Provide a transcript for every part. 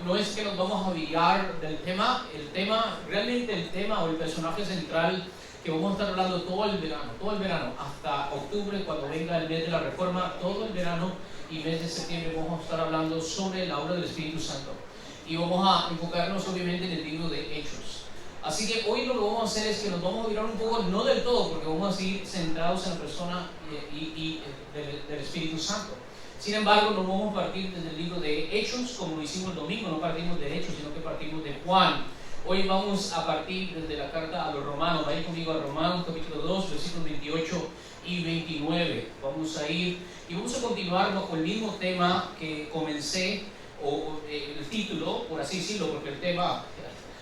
No es que nos vamos a olvidar del tema, realmente el tema o el personaje central que vamos a estar hablando todo el verano, hasta octubre, cuando venga el mes de la Reforma, todo el verano y mes de septiembre vamos a estar hablando sobre la obra del Espíritu Santo. Y vamos a enfocarnos obviamente en el libro de Hechos. Así que hoy lo que vamos a hacer es que nos vamos a mirar un poco, no del todo, porque vamos a seguir centrados en la persona del Espíritu Santo. Sin embargo, no vamos a partir desde el libro de Hechos, como lo hicimos el domingo, no partimos de Hechos, sino que partimos de Juan. Hoy vamos a partir desde la carta a los Romanos. Vayan conmigo a Romanos capítulo 2, versículos 28 y 29. Vamos a ir y vamos a continuar con el mismo tema que comencé, o el título, por así decirlo, porque el tema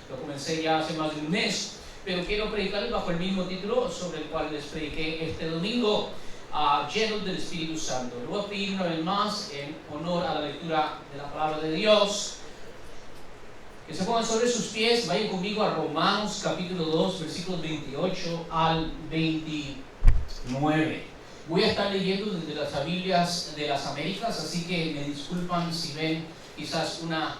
lo comencé ya hace más de un mes, pero quiero predicarles bajo el mismo título sobre el cual les prediqué este domingo. Llenos del Espíritu Santo. Le voy a pedir una vez más, en honor a la lectura de la palabra de Dios, que se pongan sobre sus pies. Vayan conmigo a Romanos capítulo 2, versículos 28 al 29. Voy a estar leyendo desde las Biblias de las Américas, así que me disculpan si ven quizás una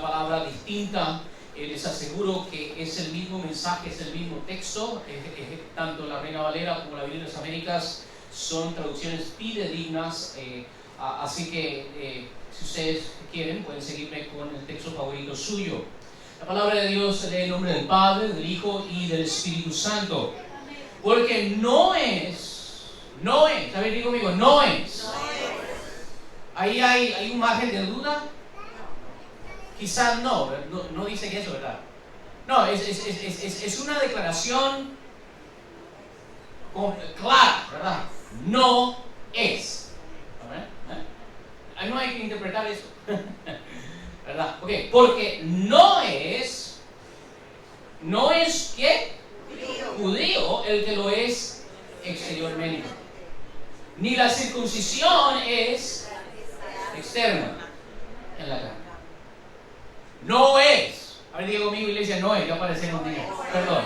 palabra distinta. Les aseguro que es el mismo mensaje, es el mismo texto. Tanto la Reina Valera como la Biblia de las Américas son traducciones fidedignas, así que si ustedes quieren pueden seguirme con el texto favorito suyo. La palabra de Dios se lee en nombre del Padre, del Hijo y del Espíritu Santo. Porque no es, a ver, digo conmigo, no es. Ahí hay un margen de duda. Quizás no dice que eso, ¿verdad? No, es una declaración clara, ¿verdad? No es. Ahí no hay que interpretar eso, ¿verdad? Ok, porque no es ¿qué? Judío el que lo es exteriormente. Ni la circuncisión es externa en la carne. No es. A ver, diga conmigo, iglesia, no es. Ya parecen un niño. Perdón.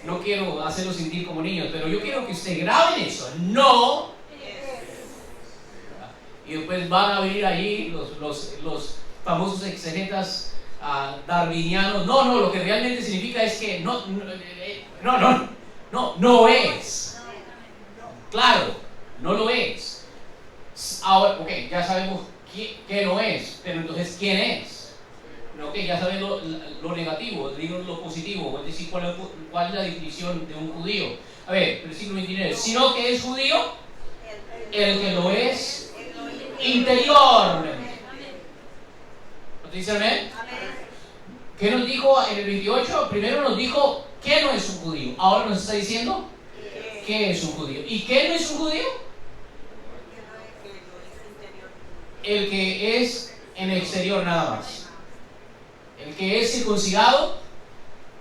No quiero hacerlo sentir como niños, pero yo quiero que usted graben eso. No es. Y después van a venir ahí los famosos exegetas darwinianos. No, lo que realmente significa es que no es. Claro, no lo es. Ahora, ok, ya sabemos qué no es, pero entonces, ¿quién es? Ok, ya saben lo negativo, digo lo positivo, es decir, cuál es la definición de un judío. A ver, versículo 29. Sino que es judío el que lo es interiormente. ¿No te dice amén? ¿Qué nos dijo en el 28? Primero nos dijo que no es un judío. Ahora nos está diciendo que es un judío. ¿Y qué no es un judío? El que es en el exterior nada más. El que es circuncidado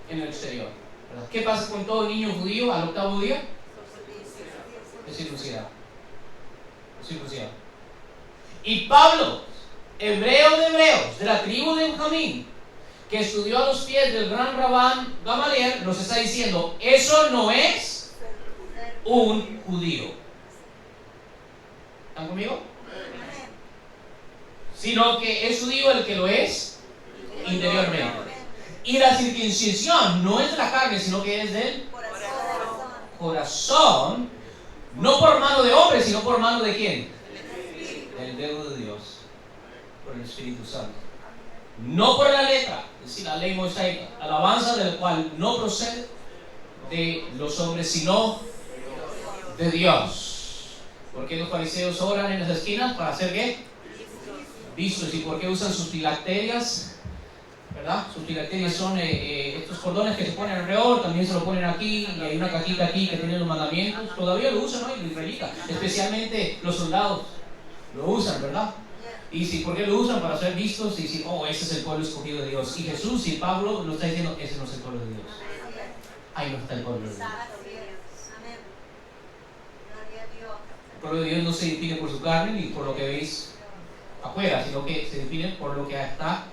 en el exterior, ¿verdad? ¿Qué pasa con todo niño judío al octavo día? Es circuncidado. Y Pablo, hebreo de hebreos, de la tribu de Benjamín, que estudió a los pies del gran Rabán Gamaliel, nos está diciendo, eso no es un judío. ¿Están conmigo? Sino que es judío el que lo es interiormente. Y la circuncisión no es de la carne, sino que es del corazón, no por mano de hombre, sino por mano de ¿quién? Del dedo de Dios, por el Espíritu Santo. No por la letra, es decir, la ley mosaica, alabanza del cual no procede de los hombres, sino de Dios. ¿Por qué los fariseos oran en las esquinas? ¿Para hacer qué? Vistos. ¿Y por qué usan sus filacterias? ¿Verdad? Sus filacterias son estos cordones que se ponen alrededor, también se lo ponen aquí, y hay una cajita aquí que tiene los mandamientos. Todavía lo usan, ¿no? Los israelitas, especialmente los soldados lo usan, ¿verdad? Y si, ¿por qué lo usan? Para ser vistos y decir, oh, ese es el pueblo escogido de Dios. Y Jesús y Pablo nos está diciendo, ese no es el pueblo de Dios. Ahí no está el pueblo de Dios. El pueblo de Dios no se define por su carne ni por lo que veis afuera, sino que se define por lo que está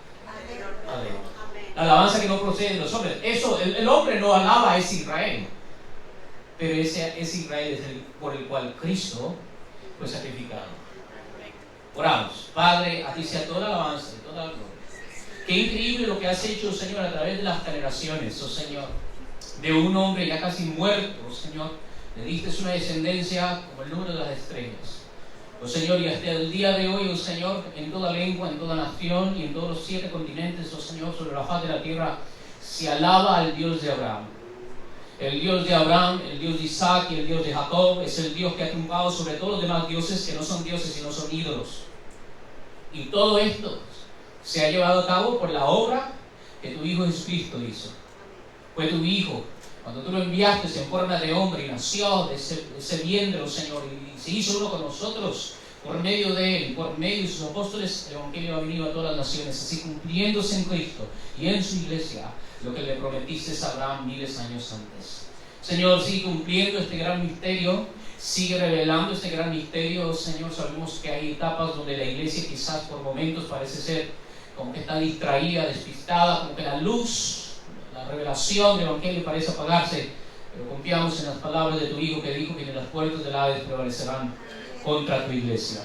adentro. La alabanza que no procede de los hombres. Eso, el hombre no alaba a ese Israel, pero ese Israel es el por el cual Cristo fue sacrificado. Oramos. Padre, a ti sea toda la alabanza y toda la gloria. Qué increíble lo que has hecho, Señor, a través de las generaciones, oh Señor. De un hombre ya casi muerto, oh Señor, le diste una descendencia como el número de las estrellas. Oh Señor, y hasta el día de hoy, oh Señor, en toda lengua, en toda nación y en todos los 7 continentes, oh Señor, sobre la faz de la tierra, se alaba al Dios de Abraham. El Dios de Abraham, el Dios de Isaac y el Dios de Jacob es el Dios que ha triunfado sobre todos los demás dioses que no son dioses sino son ídolos. Y todo esto se ha llevado a cabo por la obra que tu Hijo Jesucristo hizo. Fue tu Hijo, cuando tú lo enviaste en forma de hombre y nació de ese vientre, oh Señor, y se hizo uno con nosotros, por medio de Él, por medio de sus apóstoles, el Evangelio ha venido a todas las naciones, así cumpliéndose en Cristo y en su iglesia, lo que le prometiste a Abraham miles de años antes. Señor, sigue cumpliendo este gran misterio, sigue revelando este gran misterio, Señor. Sabemos que hay etapas donde la iglesia quizás por momentos parece ser como que está distraída, despistada, como que la luz, la revelación del Evangelio parece apagarse, pero confiamos en las palabras de tu Hijo que dijo que ni las puertas del Hades prevalecerán contra tu iglesia.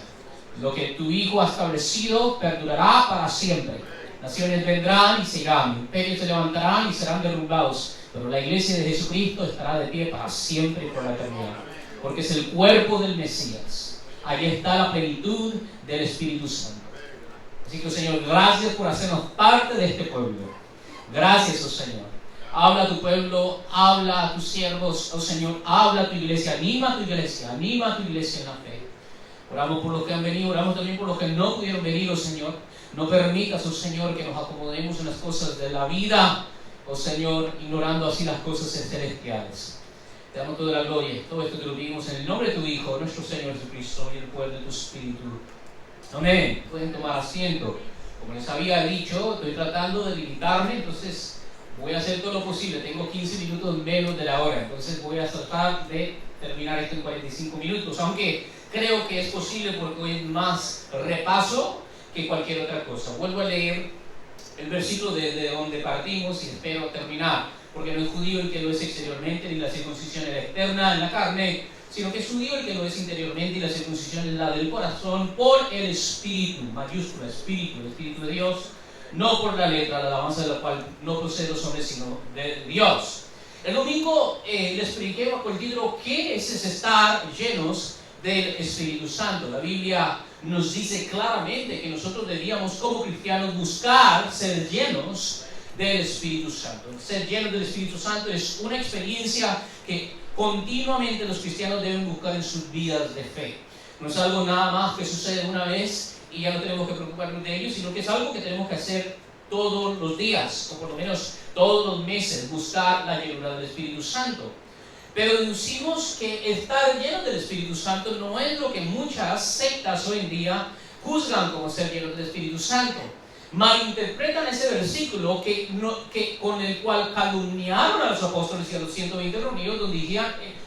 Lo que tu Hijo ha establecido perdurará para siempre. Naciones vendrán y se irán, imperios se levantarán y serán derrumbados, pero la iglesia de Jesucristo estará de pie para siempre y por la eternidad, porque es el cuerpo del Mesías. Allí está la plenitud del Espíritu Santo. Así que, Señor, gracias por hacernos parte de este pueblo. Gracias, oh Señor. Habla a tu pueblo, habla a tus siervos, oh Señor, habla a tu iglesia, anima a tu iglesia en la fe. Oramos por los que han venido, oramos también por los que no pudieron venir, oh Señor. No permitas, oh Señor, que nos acomodemos en las cosas de la vida, oh Señor, ignorando así las cosas celestiales. Te damos toda la gloria. Todo esto te lo pedimos en el nombre de tu Hijo, nuestro Señor Jesucristo, y el poder de tu Espíritu. Amén. Pueden tomar asiento. Como les había dicho, estoy tratando de limitarme, entonces voy a hacer todo lo posible. Tengo 15 minutos menos de la hora, entonces voy a tratar de terminar esto en 45 minutos, aunque creo que es posible porque hoy es más repaso que cualquier otra cosa. Vuelvo a leer el versículo de donde partimos y espero terminar, porque no es judío el que lo es exteriormente, ni la circuncisión es la externa en la carne, sino que es judío el que lo es interiormente, y la circuncisión es la del corazón por el Espíritu, mayúscula, Espíritu, el Espíritu de Dios, no por la letra, la alabanza de la cual no procede los hombres, sino de Dios. El domingo les expliqué bajo el título ¿qué es estar llenos del Espíritu Santo? La Biblia nos dice claramente que nosotros deberíamos como cristianos buscar ser llenos del Espíritu Santo. Ser llenos del Espíritu Santo es una experiencia que continuamente los cristianos deben buscar en sus vidas de fe. No es algo nada más que sucede una vez y ya no tenemos que preocuparnos de ello, sino que es algo que tenemos que hacer todos los días, o por lo menos todos los meses, buscar la llenura del Espíritu Santo. Pero deducimos que estar lleno del Espíritu Santo no es lo que muchas sectas hoy en día juzgan como ser llenos del Espíritu Santo. Malinterpretan ese versículo con el cual calumniaron a los apóstoles y a los 120 reunidos, donde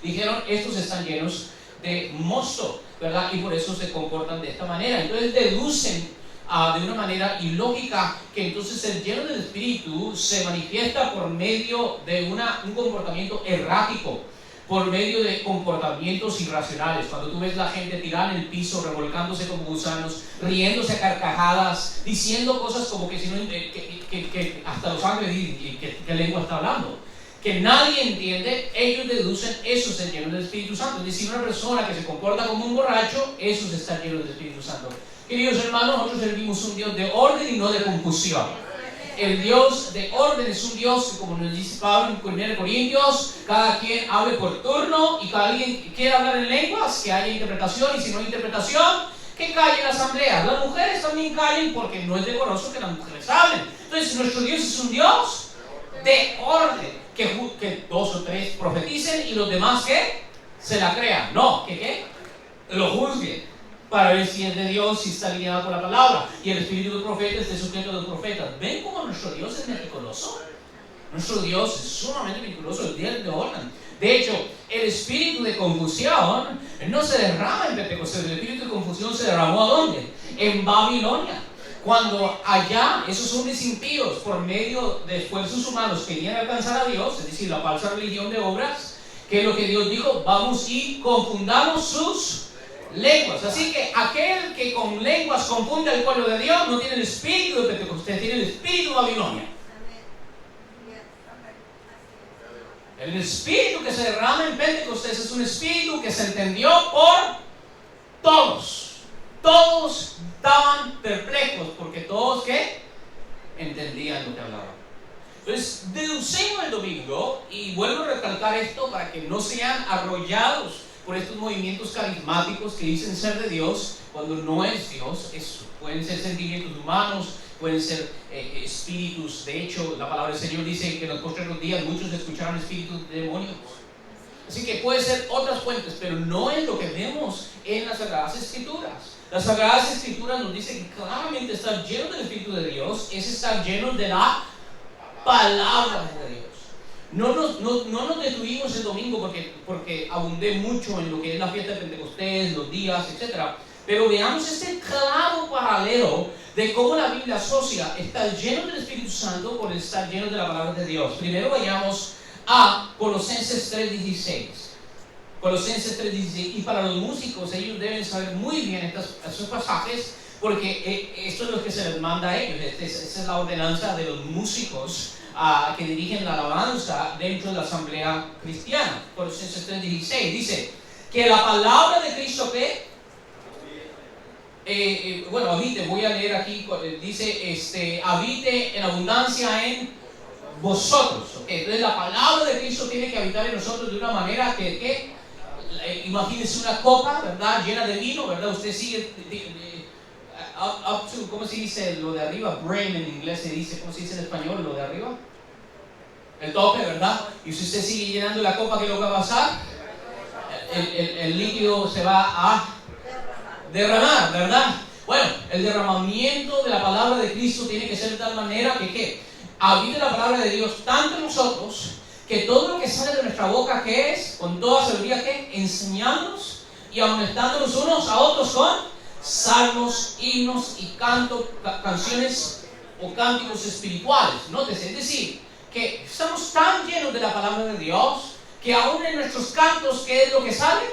dijeron estos están llenos de mosto, ¿verdad? Y por eso se comportan de esta manera. Entonces deducen de una manera ilógica que entonces el lleno del Espíritu se manifiesta por medio de un comportamiento errático, por medio de comportamientos irracionales. Cuando tú ves la gente tirada en el piso, revolcándose como gusanos, riéndose a carcajadas, diciendo cosas como que, si no, que hasta los ángeles dicen ¿qué lengua está hablando? Que nadie entiende, ellos deducen eso es el lleno del Espíritu Santo. Es decir, una persona que se comporta como un borracho, eso es estar lleno del Espíritu Santo. Queridos hermanos, nosotros servimos un Dios de orden y no de confusión. El Dios de orden es un Dios que, como nos dice Pablo en 1 Corintios, cada quien hable por turno, y cada quien quiera hablar en lenguas, que haya interpretación, y si no hay interpretación, que calle en la asamblea. Las mujeres también callen porque no es decoroso que las mujeres hablen. Entonces nuestro Dios es un Dios de orden, que 2 o 3 profeticen y los demás que se la crean. No, que lo juzguen para ver si es de Dios, si está alineado con la palabra, y el espíritu del profeta esté sujeto a los profetas. ¿Ven cómo nuestro Dios es meticuloso? Nuestro Dios es sumamente meticuloso, el Dios de orden. De hecho, el espíritu de confusión no se derrama en Pentecostés. El espíritu de confusión se derramó ¿a dónde? En Babilonia. Cuando allá esos hombres impíos, por medio de esfuerzos humanos, querían alcanzar a Dios, es decir, la falsa religión de obras, que es lo que Dios dijo: vamos y confundamos sus lenguas. Así que aquel que con lenguas confunde al pueblo de Dios no tiene el espíritu de Pentecostés, tiene el espíritu de Babilonia. El espíritu que se derrama en Pentecostés es un espíritu que se entendió por todos. Todos estaban perplejos porque todos ¿qué? Entendían lo que hablaban. Entonces, deducimos el domingo, y vuelvo a recalcar esto para que no sean arrollados por estos movimientos carismáticos que dicen ser de Dios cuando no es Dios. Pueden ser sentimientos humanos, pueden ser espíritus. De hecho, la palabra del Señor dice que en los postreros días muchos escucharon espíritus de demonios. Así que puede ser otras fuentes, pero no es lo que vemos en las Sagradas Escrituras. Las Sagradas Escrituras nos dicen que claramente estar llenos del Espíritu de Dios es estar llenos de la palabra de Dios. No nos detuvimos el domingo porque abundé mucho en lo que es la fiesta de Pentecostés, los días, etc. Pero veamos este claro paralelo de cómo la Biblia asocia estar lleno del Espíritu Santo con estar lleno de la palabra de Dios. Primero vayamos a Colosenses 3:16. Colosenses 3:16. Y para los músicos, ellos deben saber muy bien estos pasajes, porque esto es lo que se les manda a ellos. Esa es la ordenanza de los músicos que dirigen la alabanza dentro de la asamblea cristiana. Colosenses 3:16 dice que la palabra de Cristo habite. Voy a leer aquí. Dice habite en abundancia en vosotros. Entonces la palabra de Cristo tiene que habitar en nosotros de una manera que imagínense una copa, ¿verdad? Llena de vino, ¿verdad? Usted sigue up to, ¿cómo se dice lo de arriba? Brim en inglés se dice, ¿cómo se dice en español lo de arriba? El tope, ¿verdad? Y si usted sigue llenando la copa, ¿qué es lo que va a pasar? El líquido se va a derramar, ¿verdad? Bueno, el derramamiento de la palabra de Cristo tiene que ser de tal manera que habite la palabra de Dios tanto en nosotros, que todo lo que sale de nuestra boca, ¿qué es? Con toda sabiduría, ¿qué? Enseñándonos y amonestándonos unos a otros con salmos, himnos y canciones o cánticos espirituales. Nótese, es decir, que estamos tan llenos de la palabra de Dios que aún en nuestros cantos, ¿qué es lo que sale?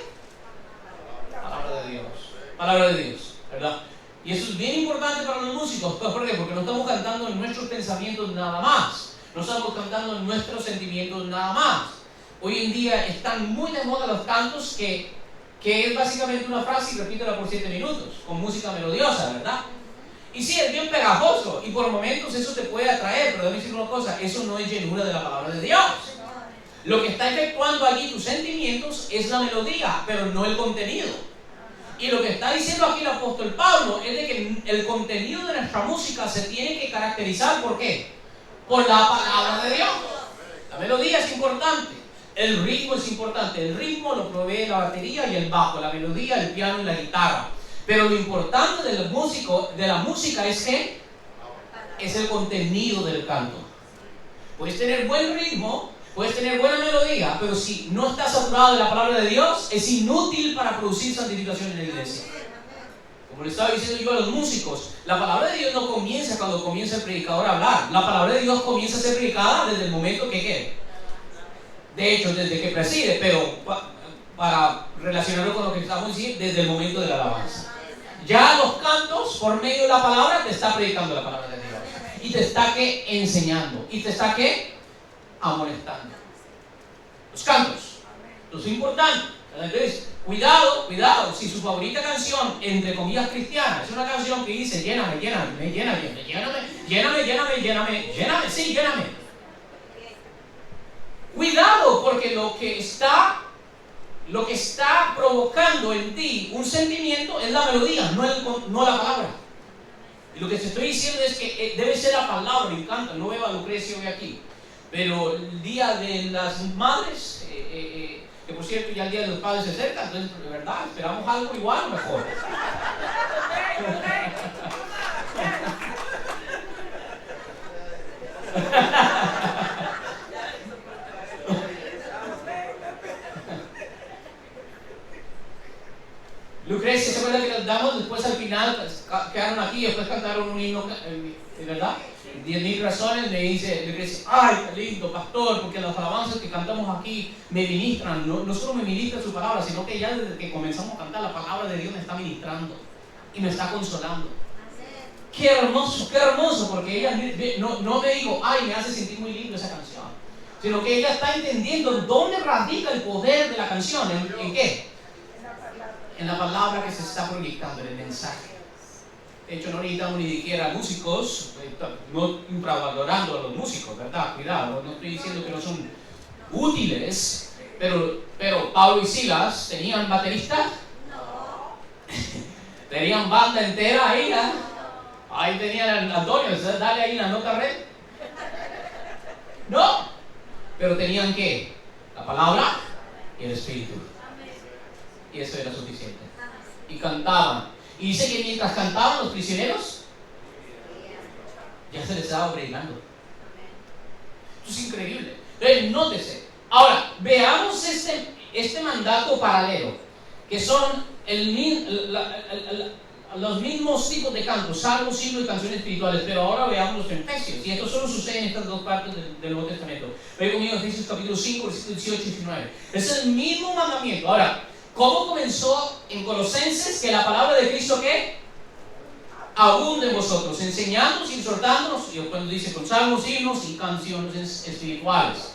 Palabra de Dios. Palabra de Dios, ¿verdad? Y eso es bien importante para los músicos. ¿Por qué? Porque no estamos cantando en nuestros pensamientos nada más. No estamos cantando en nuestros sentimientos nada más. Hoy en día están muy de moda los cantos que es básicamente una frase y repítela por 7 minutos, con música melodiosa, ¿verdad? Y sí, es bien pegajoso, y por momentos eso te puede atraer, pero déjame decir una cosa, eso no es llenura de la palabra de Dios. Lo que está efectuando allí tus sentimientos es la melodía, pero no el contenido. Y lo que está diciendo aquí el apóstol Pablo es de que el contenido de nuestra música se tiene que caracterizar, ¿por qué? Por la palabra de Dios. La melodía es importante, el ritmo es importante. El ritmo lo provee la batería y el bajo, la melodía, el piano y la guitarra. Pero lo importante de la música es que es el contenido del canto. Puedes tener buen ritmo, puedes tener buena melodía, pero si no estás saturado de la palabra de Dios, es inútil para producir santificación en la iglesia. Como le estaba diciendo yo a los músicos, la palabra de Dios no comienza cuando comienza el predicador a hablar. La palabra de Dios comienza a ser predicada desde el momento que de hecho, desde que preside, pero para relacionarlo con lo que estamos diciendo, desde el momento de la alabanza. Ya los cantos, por medio de la palabra, te está predicando la palabra de Dios. Y te está enseñando. Y te está amonestando. Los cantos. Eso es importante. Entonces, cuidado, si su favorita canción, entre comillas cristiana, es una canción que dice lléname, sí, lléname. Cuidado, porque lo que está provocando en ti un sentimiento es la melodía, no la palabra. Y lo que te estoy diciendo es que debe ser la palabra. Me encanta, no veo a Lucrecia hoy aquí, pero el día de las madres, que por cierto ya el día de los padres se acerca, entonces de verdad esperamos algo igual o mejor. Lucrecia, ¿se acuerda que las damos después al final quedaron aquí y después cantaron un himno, ¿verdad? 10.000 razones me dice, ay, qué lindo, pastor, porque las alabanzas que cantamos aquí me ministran, no solo me ministra su palabra, sino que ya desde que comenzamos a cantar, la palabra de Dios me está ministrando y me está consolando. Qué hermoso, porque ella no me dijo, ay, me hace sentir muy lindo esa canción, sino que ella está entendiendo dónde radica el poder de la canción, ¿en qué? En la palabra que se está proyectando, en el mensaje. De hecho, no necesitamos ni siquiera músicos, no infravalorando a los músicos, ¿verdad? Cuidado, no estoy diciendo que no son útiles, pero Pablo y Silas tenían baterista, tenían banda entera ahí, ¿eh? Ahí tenían a Antonio, dale ahí la nota red. No, pero tenían ¿qué? La palabra y el Espíritu. Y eso era suficiente. Y cantaban. Y dice que mientras cantaban los prisioneros, ya se les estaba predicando. Esto es increíble. Entonces, nótese. Ahora, veamos este mandato paralelo, que son los mismos tipos de cantos, salmos, himnos y canciones espirituales, pero ahora veamos los Efesios. Y esto solo sucede en estas dos partes del Nuevo Testamento. Ve conmigo Efesios capítulo 5, versículos 18 y 19. Es el mismo mandamiento. Ahora, ¿cómo comenzó en Colosenses? Que la palabra de Cristo, ¿qué? Abunde en vosotros, enseñándonos y exhortándonos, y cuando dice con salmos, himnos y canciones espirituales.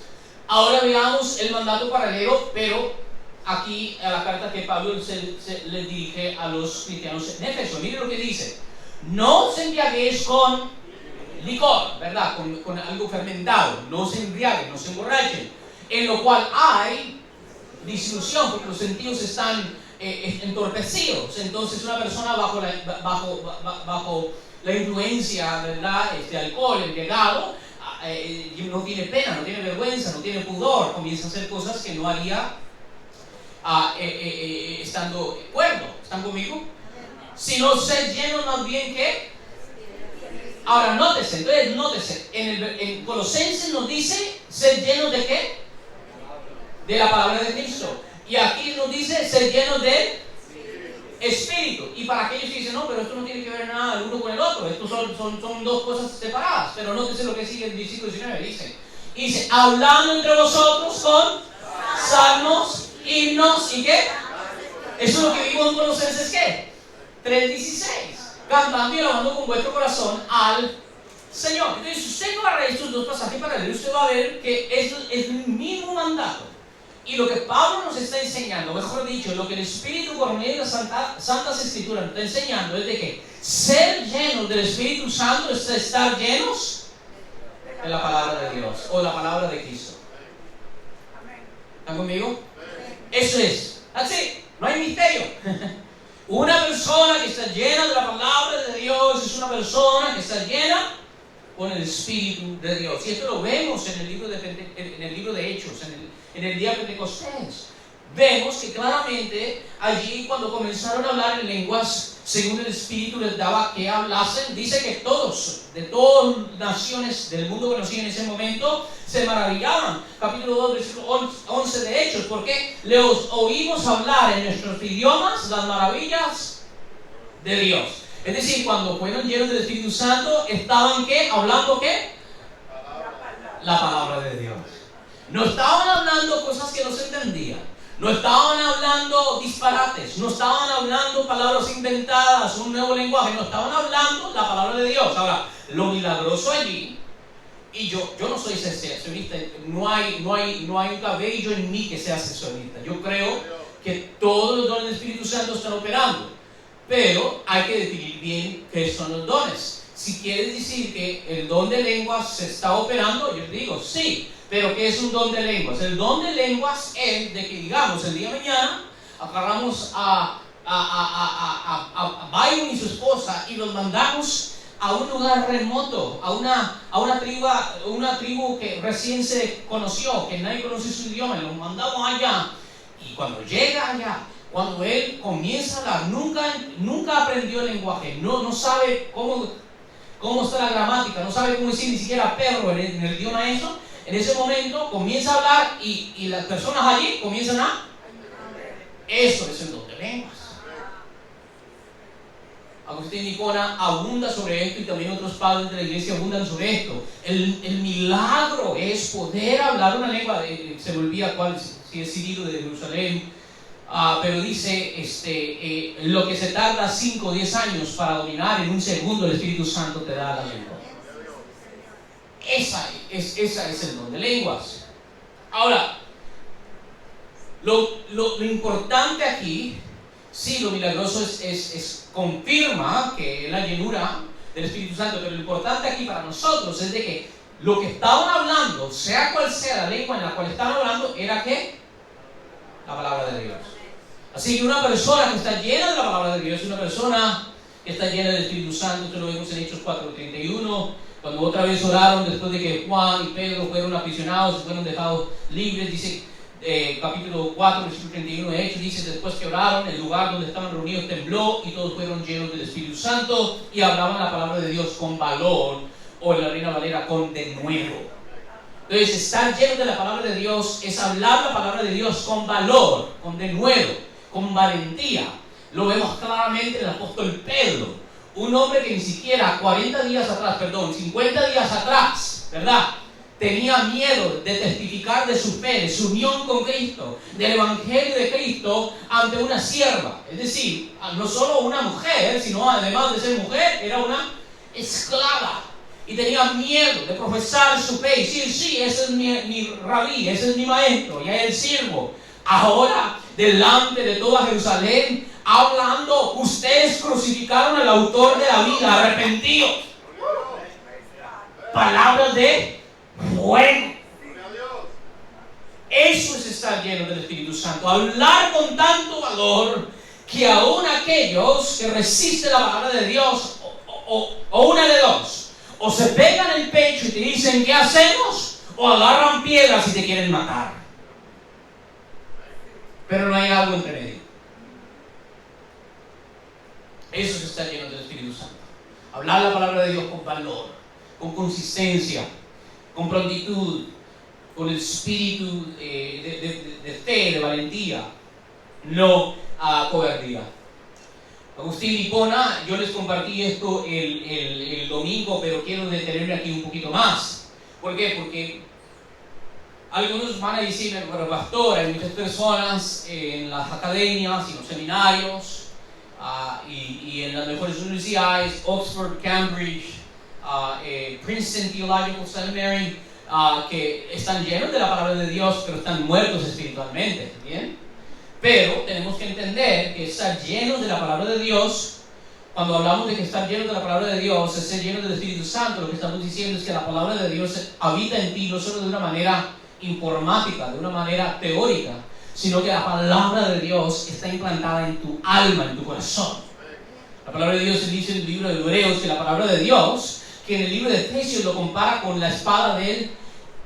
Ahora veamos el mandato paralelo, pero aquí a la carta que Pablo le dirige a los cristianos en Éfeso. Mire lo que dice: no os embriaguéis con licor, ¿verdad? Con algo fermentado. No se embriaguen, no se emborrachen, en lo cual hay disolución, porque los sentidos están entorpecidos. Entonces una persona bajo la influencia, ¿verdad?, de alcohol, embriagado, no tiene pena, no tiene vergüenza, no tiene pudor, comienza a hacer cosas que no haría estando cuerdo. ¿Están conmigo? Sino ser llenos más bien que. Ahora nótese, en Colosenses nos dice ser llenos de ¿qué? De la palabra de Cristo. Y aquí nos dice ser llenos de Espíritu. Y para aquellos que dicen, no, pero esto no tiene que ver nada el uno con el otro, estos son dos cosas separadas. Pero nótese lo que sigue en el versículo 19, dice, hablando entre vosotros con salmos, himnos y ¿qué? Eso es lo que vimos en Colosenses, ¿qué? 3:16. Cantando y alabando con vuestro corazón al Señor. Entonces, si usted agarra estos dos pasajes paralelos, usted va a ver que es el mismo mandato. Y lo que Pablo nos está enseñando, mejor dicho, lo que el Espíritu por medio de las Santas Escrituras nos está enseñando es de que ser llenos del Espíritu Santo es estar llenos de la palabra de Dios o la palabra de Cristo. ¿Están conmigo? Eso es. Así, no hay misterio. Una persona que está llena de la palabra de Dios es una persona que está llena con el Espíritu de Dios. Y esto lo vemos en el libro de Hechos, en el día de Pentecostés. Vemos que claramente allí, cuando comenzaron a hablar en lenguas, según el Espíritu les daba que hablasen, dice que todos, de todas naciones del mundo conocidos en ese momento, se maravillaban. Capítulo 2, versículo 11 de Hechos, porque les oímos hablar en nuestros idiomas las maravillas de Dios. Es decir, cuando fueron llenos del Espíritu Santo, estaban ¿qué? ¿Hablando qué? La palabra de Dios. No estaban hablando cosas que no se entendían. No estaban hablando disparates. No estaban hablando palabras inventadas, un nuevo lenguaje. No estaban hablando la palabra de Dios. Ahora, lo milagroso allí, y yo no soy secesionista, no hay un cabello en mí que sea secesionista. Yo creo que todos los dones del Espíritu Santo están operando. Pero hay que definir bien qué son los dones. Si quieres decir que el don de lenguas se está operando, yo digo sí, pero ¿qué es un don de lenguas? El don de lenguas es de que, digamos, el día de mañana agarramos a Byron y su esposa y los mandamos a un lugar remoto, a una tribu que recién se conoció, que nadie conoce su idioma, y los mandamos allá. Y cuando llega allá, cuando él comienza a hablar, nunca aprendió el lenguaje, no sabe cómo está la gramática, no sabe cómo decir ni siquiera perro en el idioma eso. En ese momento comienza a hablar y las personas allí comienzan a... Eso es el don de lenguas. Agustín de Hipona abunda sobre esto y también otros padres de la iglesia abundan sobre esto. El milagro es poder hablar una lengua, se me olvida cuál, si es Cirilo de Jerusalén, pero dice, lo que se tarda 5 o 10 años para dominar, en un segundo el Espíritu Santo te da la lengua. Esa es el don de lenguas. Ahora, lo importante aquí, sí, lo milagroso confirma que es la llenura del Espíritu Santo, pero lo importante aquí para nosotros es de que lo que estaban hablando, sea cual sea la lengua en la cual estaban hablando, era ¿qué? La palabra de Dios. Así que una persona que está llena de la palabra de Dios, una persona que está llena del Espíritu Santo, esto lo vemos en Hechos 4:31, cuando otra vez oraron después de que Juan y Pedro fueron aprisionados y fueron dejados libres, dice capítulo 4, versículo 31 de Hechos, dice, después que oraron, el lugar donde estaban reunidos tembló y todos fueron llenos del Espíritu Santo y hablaban la palabra de Dios con valor, o en la Reina Valera con denuedo. Entonces, estar lleno de la palabra de Dios es hablar la palabra de Dios con valor, con denuedo, con valentía. Lo vemos claramente en el apóstol Pedro, un hombre que ni siquiera 50 días atrás, ¿verdad?, tenía miedo de testificar de su fe, de su unión con Cristo, del Evangelio de Cristo ante una sierva. Es decir, no solo una mujer, sino además de ser mujer, era una esclava. Y tenía miedo de profesar su fe y decir, sí, ese es mi rabí, ese es mi maestro, y a él sirvo. Ahora, delante de toda Jerusalén, hablando, ustedes crucificaron al autor de la vida, arrepentidos. Palabras de fuego. Eso es estar lleno del Espíritu Santo. Hablar con tanto valor que aún aquellos que resisten la palabra de Dios, o una de dos, o se pegan el pecho y te dicen ¿qué hacemos? O agarran piedras y te quieren matar. Pero no hay algo entre medio. Eso es estar lleno del Espíritu Santo. Hablar la palabra de Dios con valor, con consistencia, con prontitud, con el espíritu de fe, de valentía, no cobardía. Agustín de Hipona, yo les compartí esto el domingo, pero quiero detenerme aquí un poquito más. ¿Por qué? Porque algunos van a decirme, pero pastor, hay muchas personas en las academias y los seminarios y en las mejores universidades, Oxford, Cambridge, Princeton Theological Seminary, que están llenos de la palabra de Dios, pero están muertos espiritualmente, ¿bien? Pero tenemos que entender que estar llenos de la palabra de Dios, cuando hablamos de que estar llenos de la palabra de Dios es ser llenos del Espíritu Santo, lo que estamos diciendo es que la palabra de Dios habita en ti no solo de una manera informática, de una manera teórica, sino que la palabra de Dios está implantada en tu alma, en tu corazón. La palabra de Dios se dice en el libro de Hebreos que la palabra de Dios, que en el libro de Efesios lo compara con la espada del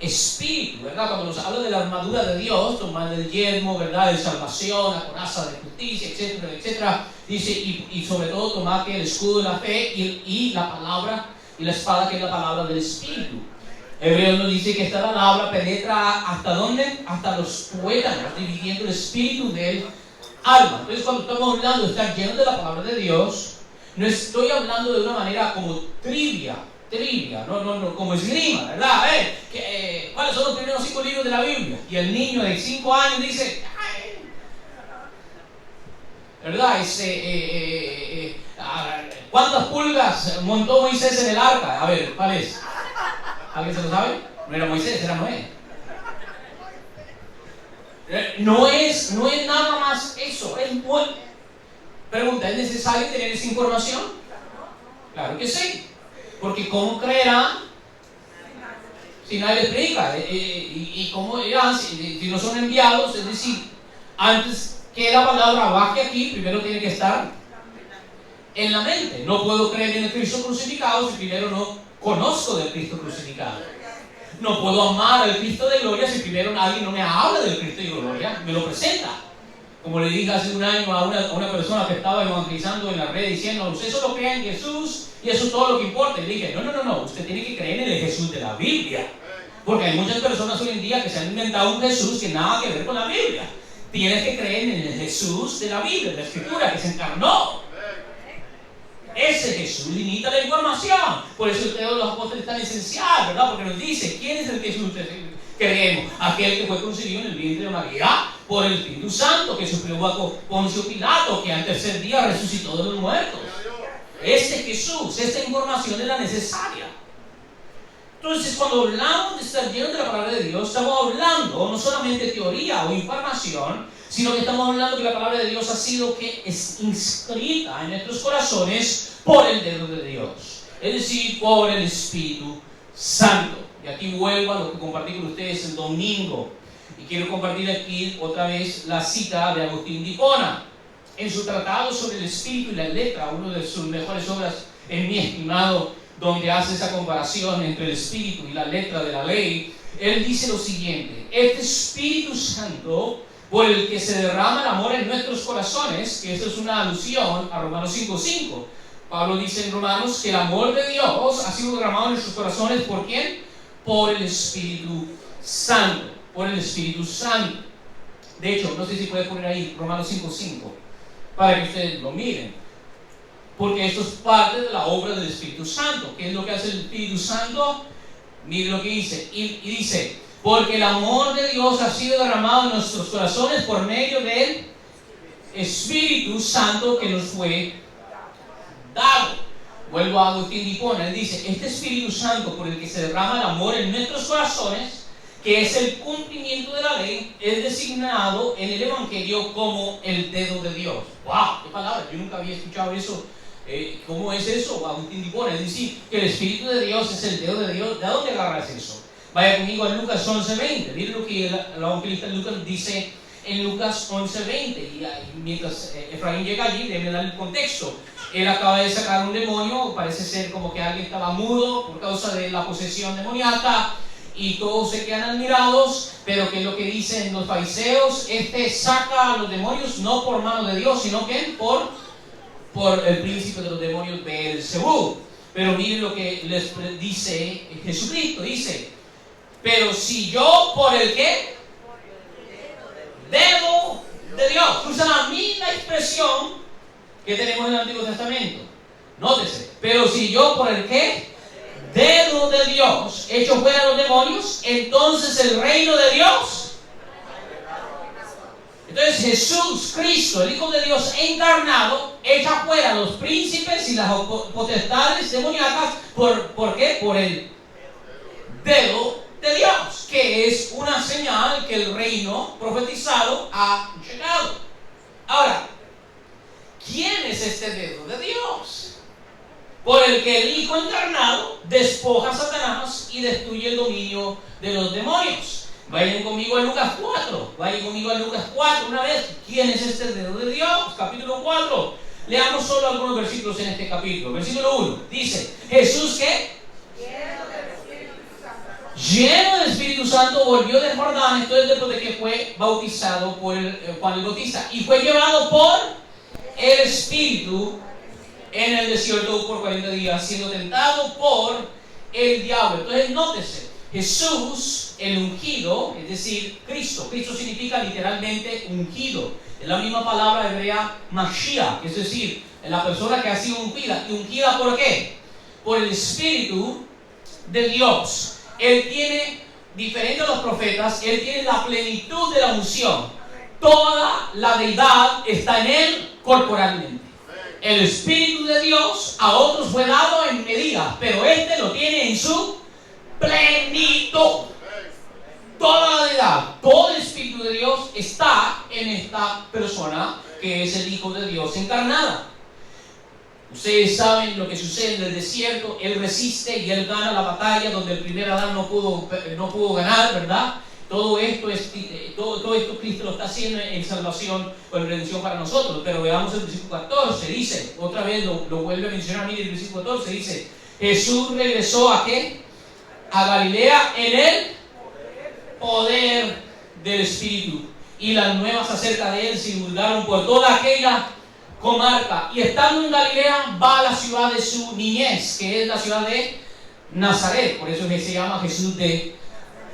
Espíritu, ¿verdad? Cuando nos habla de la armadura de Dios, tomando el yelmo, ¿verdad?, de salvación, la coraza de justicia, etcétera, etcétera, dice, y sobre todo tomar el escudo de la fe y la palabra, y la espada que es la palabra del Espíritu. Hebreos nos dice que esta palabra penetra ¿hasta dónde? Hasta los tuétanos, dividiendo el espíritu del alma. Entonces, cuando estamos hablando de estar llenos de la palabra de Dios, no estoy hablando de una manera como trivia, no, como esgrima, ¿verdad? ¿Cuáles son los primeros 5 libros de la Biblia? Y el niño de 5 años dice, ¿verdad? ¿Cuántas pulgas montó Moisés en el arca? A ver, ¿cuál es? ¿Alguien se lo sabe? No era Moisés, era Noé. No es nada más eso. Pregunta, ¿es necesario tener esa información? Claro que sí. Porque ¿cómo creerán si nadie les predica? ¿Y cómo irán si no son enviados? Es decir, antes que la palabra baje aquí, primero tiene que estar en la mente. No puedo creer en el Cristo crucificado si primero no conozco del Cristo crucificado. No puedo amar al Cristo de gloria si primero alguien no me habla del Cristo de gloria, me lo presenta. Como le dije hace un año a una persona que estaba evangelizando en la red diciendo, usted solo cree en Jesús y eso es todo lo que importa. Y le dije, no, usted tiene que creer en el Jesús de la Biblia. Porque hay muchas personas hoy en día que se han inventado un Jesús que nada que ver con la Biblia. Tienes que creer en el Jesús de la Biblia, de la Escritura, que se encarnó. Ese Jesús limita la información. Por eso el credo de los apóstoles es tan esencial, ¿verdad? Porque nos dice, ¿quién es el Jesús que creemos? Aquel que fue concebido en el vientre de María por el Espíritu Santo, que sufrió bajo Poncio Pilato, que al tercer día resucitó de los muertos. Este Jesús, esta información es la necesaria. Entonces, cuando hablamos de estar llenos de la palabra de Dios, estamos hablando no solamente de teoría o información, sino que estamos hablando que la palabra de Dios ha sido que es inscrita en nuestros corazones por el dedo de Dios, es decir, por el Espíritu Santo. Y aquí vuelvo a lo que compartí con ustedes el domingo, y quiero compartir aquí otra vez la cita de Agustín de Hipona. En su tratado sobre el Espíritu y la letra, una de sus mejores obras en mi estimado, donde hace esa comparación entre el Espíritu y la letra de la ley, él dice lo siguiente: este Espíritu Santo por el que se derrama el amor en nuestros corazones, que esto es una alusión a Romanos 5:5. Pablo dice en Romanos que el amor de Dios ha sido derramado en nuestros corazones, ¿por quién? Por el Espíritu Santo, por el Espíritu Santo. De hecho, no sé si puede poner ahí Romanos 5:5 para que ustedes lo miren, porque esto es parte de la obra del Espíritu Santo. ¿Qué es lo que hace el Espíritu Santo? Mire lo que dice, y dice: porque el amor de Dios ha sido derramado en nuestros corazones por medio del Espíritu Santo que nos fue dado. Vuelvo a Agustín de Hipona, él dice: este Espíritu Santo por el que se derrama el amor en nuestros corazones, que es el cumplimiento de la ley, es designado en el Evangelio como el dedo de Dios. ¡Wow! ¡Qué palabra! Yo nunca había escuchado eso. ¿Cómo es eso? Agustín de Hipona, es decir, que el Espíritu de Dios es el dedo de Dios. ¿De dónde agarras eso? Vaya conmigo a Lucas 11:20. Miren lo que el evangelista Lucas dice en Lucas 11:20. Y mientras Efraín llega allí, déjenme dar el contexto. Él acaba de sacar un demonio, parece ser como que alguien estaba mudo por causa de la posesión demoníaca, y todos se quedan admirados. Pero ¿qué es lo que dicen los fariseos? Este saca a los demonios no por mano de Dios, sino que por el príncipe de los demonios, Beelzebú. Pero miren lo que les dice Jesucristo, dice: pero si yo por el ¿qué? Dedo de Dios. Usa la misma expresión que tenemos en el Antiguo Testamento. Nótese: pero si yo por el ¿qué? Dedo de Dios echo fuera los demonios, entonces el reino de Dios. Entonces Jesús, Cristo, el Hijo de Dios encarnado, echa fuera los príncipes y las potestades demoníacas. ¿Por qué? Por el dedo de Dios, que es una señal que el reino profetizado ha llegado. Ahora, ¿quién es este dedo de Dios? Por el que el Hijo encarnado despoja a Satanás y destruye el dominio de los demonios. Vayan conmigo a Lucas 4. Vayan conmigo a Lucas 4 una vez. ¿Quién es este dedo de Dios? Capítulo 4. Leamos solo algunos versículos en este capítulo. Versículo 1. Dice: Jesús, ¿qué? Lleno del Espíritu Santo, volvió del Jordán, esto es después de que fue bautizado por Juan el Bautista, y fue llevado por el Espíritu en el desierto por 40 días, siendo tentado por el diablo. Entonces, nótese, Jesús, el ungido, es decir, Cristo. Cristo significa literalmente ungido. Es la misma palabra hebrea Mashiach, es decir, la persona que ha sido ungida. ¿Y ungida por qué? Por el Espíritu de Dios. Él tiene, diferente a los profetas, él tiene la plenitud de la unción. Toda la deidad está en él corporalmente. El Espíritu de Dios a otros fue dado en medida, pero este lo tiene en su plenitud. Toda la deidad, todo el Espíritu de Dios está en esta persona que es el Hijo de Dios encarnada. Ustedes saben lo que sucede en el desierto. Él resiste y él gana la batalla donde el primer Adán no pudo ganar, ¿verdad? Todo esto Cristo lo está haciendo en salvación o en redención para nosotros. Pero veamos el versículo 14, dice, otra vez lo vuelve a mencionar, mire el versículo 14, dice: Jesús regresó ¿a qué? A Galilea en el poder del Espíritu, y las nuevas acerca de él se divulgaron por toda aquella comarca. Y estando en Galilea, va a la ciudad de su niñez, que es la ciudad de Nazaret. Por eso es que se llama Jesús de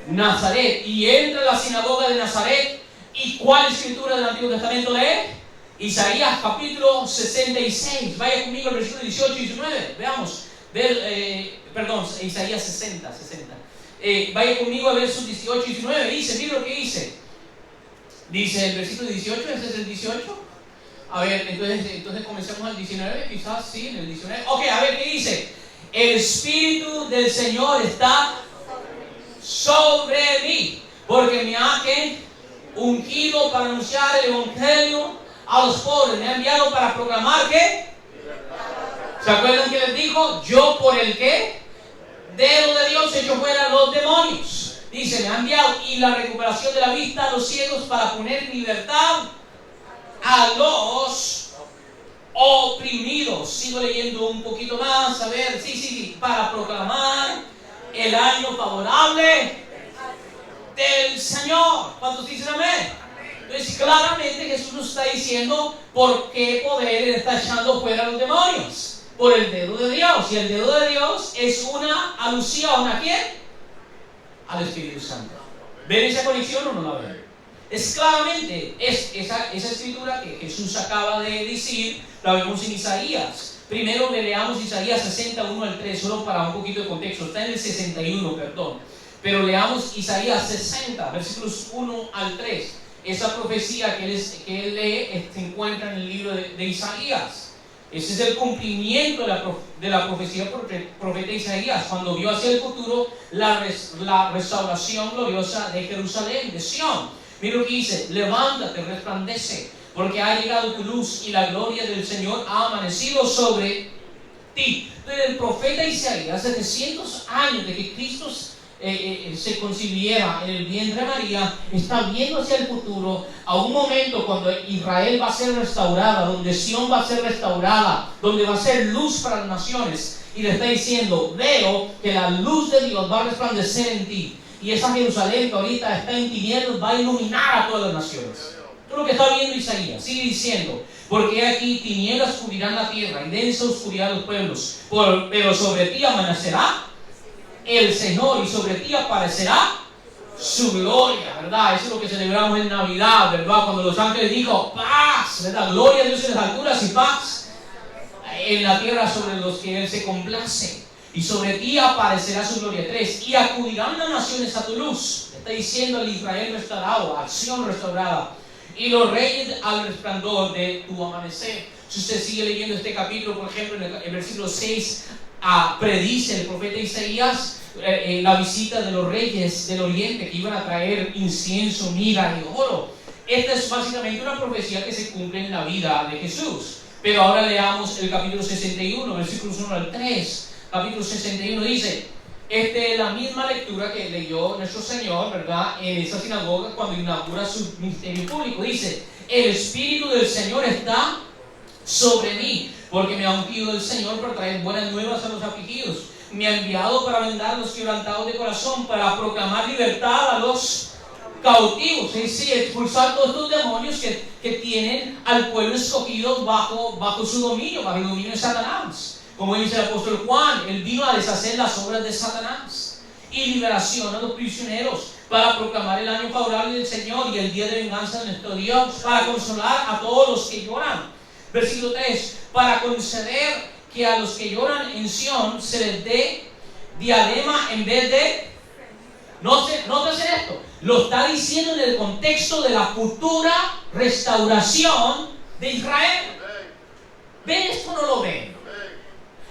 Nazaret. Y entra a la sinagoga de Nazaret. ¿Y cuál escritura del Antiguo Testamento lee? Isaías capítulo 66. Vaya conmigo al versículo 18 y 19. Veamos. Isaías 60. Vaya conmigo a versos 18 y 19. Dice, mira lo que dice. Dice el versículo 18, ese es el 18. A ver, entonces comencemos al 19, quizás sí, en el 19. Ok, a ver qué dice. El Espíritu del Señor está sobre mí, porque me ha ungido para anunciar el Evangelio a los pobres. Me ha enviado para proclamar ¿qué? ¿Se acuerdan que les dijo? Yo por el ¿qué? Dedo de Dios hecho fuera los demonios. Dice, me ha enviado y la recuperación de la vista a los ciegos para poner en libertad a los oprimidos. Sigo leyendo un poquito más, a ver, sí, para proclamar el año favorable del Señor. ¿Cuántos dicen amén? Entonces claramente Jesús nos está diciendo por qué poder Él está echando fuera a los demonios. Por el dedo de Dios. Y el dedo de Dios es una alusión ¿a quién? Al Espíritu Santo. ¿Ven esa conexión o no la ven? Es claramente esa escritura que Jesús acaba de decir, la vemos en Isaías. Primero leamos Isaías 61 al 3, solo para un poquito de contexto. Está en el 61, perdón. Pero leamos Isaías 60, versículos 1 al 3. Esa profecía que él lee se encuentra en el libro de Isaías. Ese es el cumplimiento de la profecía del profeta Isaías, cuando vio hacia el futuro la restauración gloriosa de Jerusalén, de Sión. Mira lo que dice: levántate, resplandece, porque ha llegado tu luz y la gloria del Señor ha amanecido sobre ti. Entonces el profeta Isaías, 700 años de que Cristo se concibiera en el vientre de María, está viendo hacia el futuro, a un momento cuando Israel va a ser restaurada, donde Sión va a ser restaurada, donde va a ser luz para las naciones, y le está diciendo: veo que la luz de Dios va a resplandecer en ti, y esa Jerusalén que ahorita está en tinieblas va a iluminar a todas las naciones. Esto es lo que está viendo Isaías. Sigue diciendo: porque aquí tinieblas cubrirán la tierra y densa oscuridad los pueblos, pero sobre ti amanecerá el Señor y sobre ti aparecerá su gloria, ¿verdad? Eso es lo que celebramos en Navidad, ¿verdad? Cuando los ángeles dijo paz, ¿verdad? Gloria a Dios en las alturas y paz en la tierra sobre los que Él se complace. Y sobre ti aparecerá su gloria. 3. Y acudirán las naciones a tu luz. Está diciendo el Israel restaurado, acción restaurada. Y los reyes al resplandor de tu amanecer. Si usted sigue leyendo este capítulo, por ejemplo, en el versículo 6, predice el profeta Isaías la visita de los reyes del oriente que iban a traer incienso, mirra y oro. Esta es básicamente una profecía que se cumple en la vida de Jesús. Pero ahora leamos el capítulo 61, versículos 1 al 3. Capítulo 61 dice: esta es la misma lectura que leyó nuestro Señor, ¿verdad?, en esa sinagoga cuando inaugura su ministerio público. Dice: el Espíritu del Señor está sobre mí, porque me ha ungido el Señor para traer buenas nuevas a los afligidos. Me ha enviado para vendar a los quebrantados de corazón, para proclamar libertad a los cautivos. Es decir, expulsar todos estos demonios que tienen al pueblo escogido bajo su dominio, bajo el dominio de Satanás. Como dice el apóstol Juan, él vino a deshacer las obras de Satanás. Y liberación a los prisioneros, para proclamar el año favorable del Señor y el día de venganza de nuestro Dios, para consolar a todos los que lloran. Versículo 3: para conceder que a los que lloran en Sión se les dé diadema en vez de... Nótese esto, lo está diciendo en el contexto de la futura restauración de Israel. ¿Ven esto o no lo ven?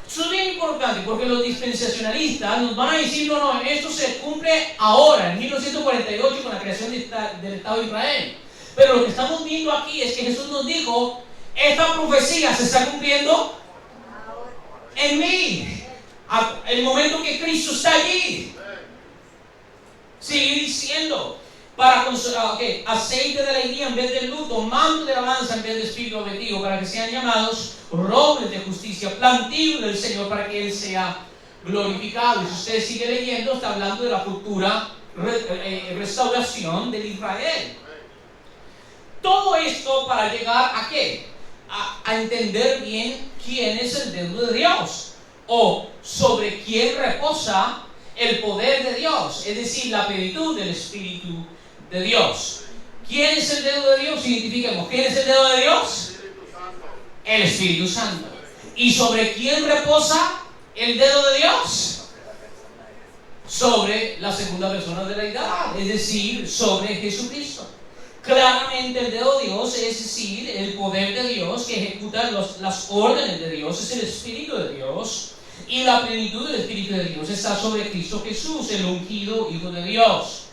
Eso es bien importante, porque los dispensacionalistas nos van a decir: no, esto se cumple ahora, en 1948, con la creación del Estado de Israel. Pero lo que estamos viendo aquí es que Jesús nos dijo: esta profecía se está cumpliendo en mí, el momento que Cristo está allí. Sigue diciendo: para consolar, aceite de alegría en vez de luto, manto de alabanza en vez de espíritu abatido, para que sean llamados robles de justicia, plantío del Señor, para que Él sea glorificado. Y si usted sigue leyendo, está hablando de la futura restauración del Israel. Todo esto para llegar ¿a qué? A entender bien quién es el dedo de Dios, o sobre quién reposa el poder de Dios, es decir, la plenitud del Espíritu de Dios. ¿Quién es el dedo de Dios? Identifiquemos. ¿Quién es el dedo de Dios? El Espíritu Santo. ¿Y sobre quién reposa el dedo de Dios? Sobre la segunda persona de la deidad, es decir, sobre Jesucristo. Claramente el dedo de Dios, es decir, el poder de Dios que ejecuta las órdenes de Dios, es el Espíritu de Dios, y la plenitud del Espíritu de Dios está sobre Cristo Jesús, el ungido Hijo de Dios.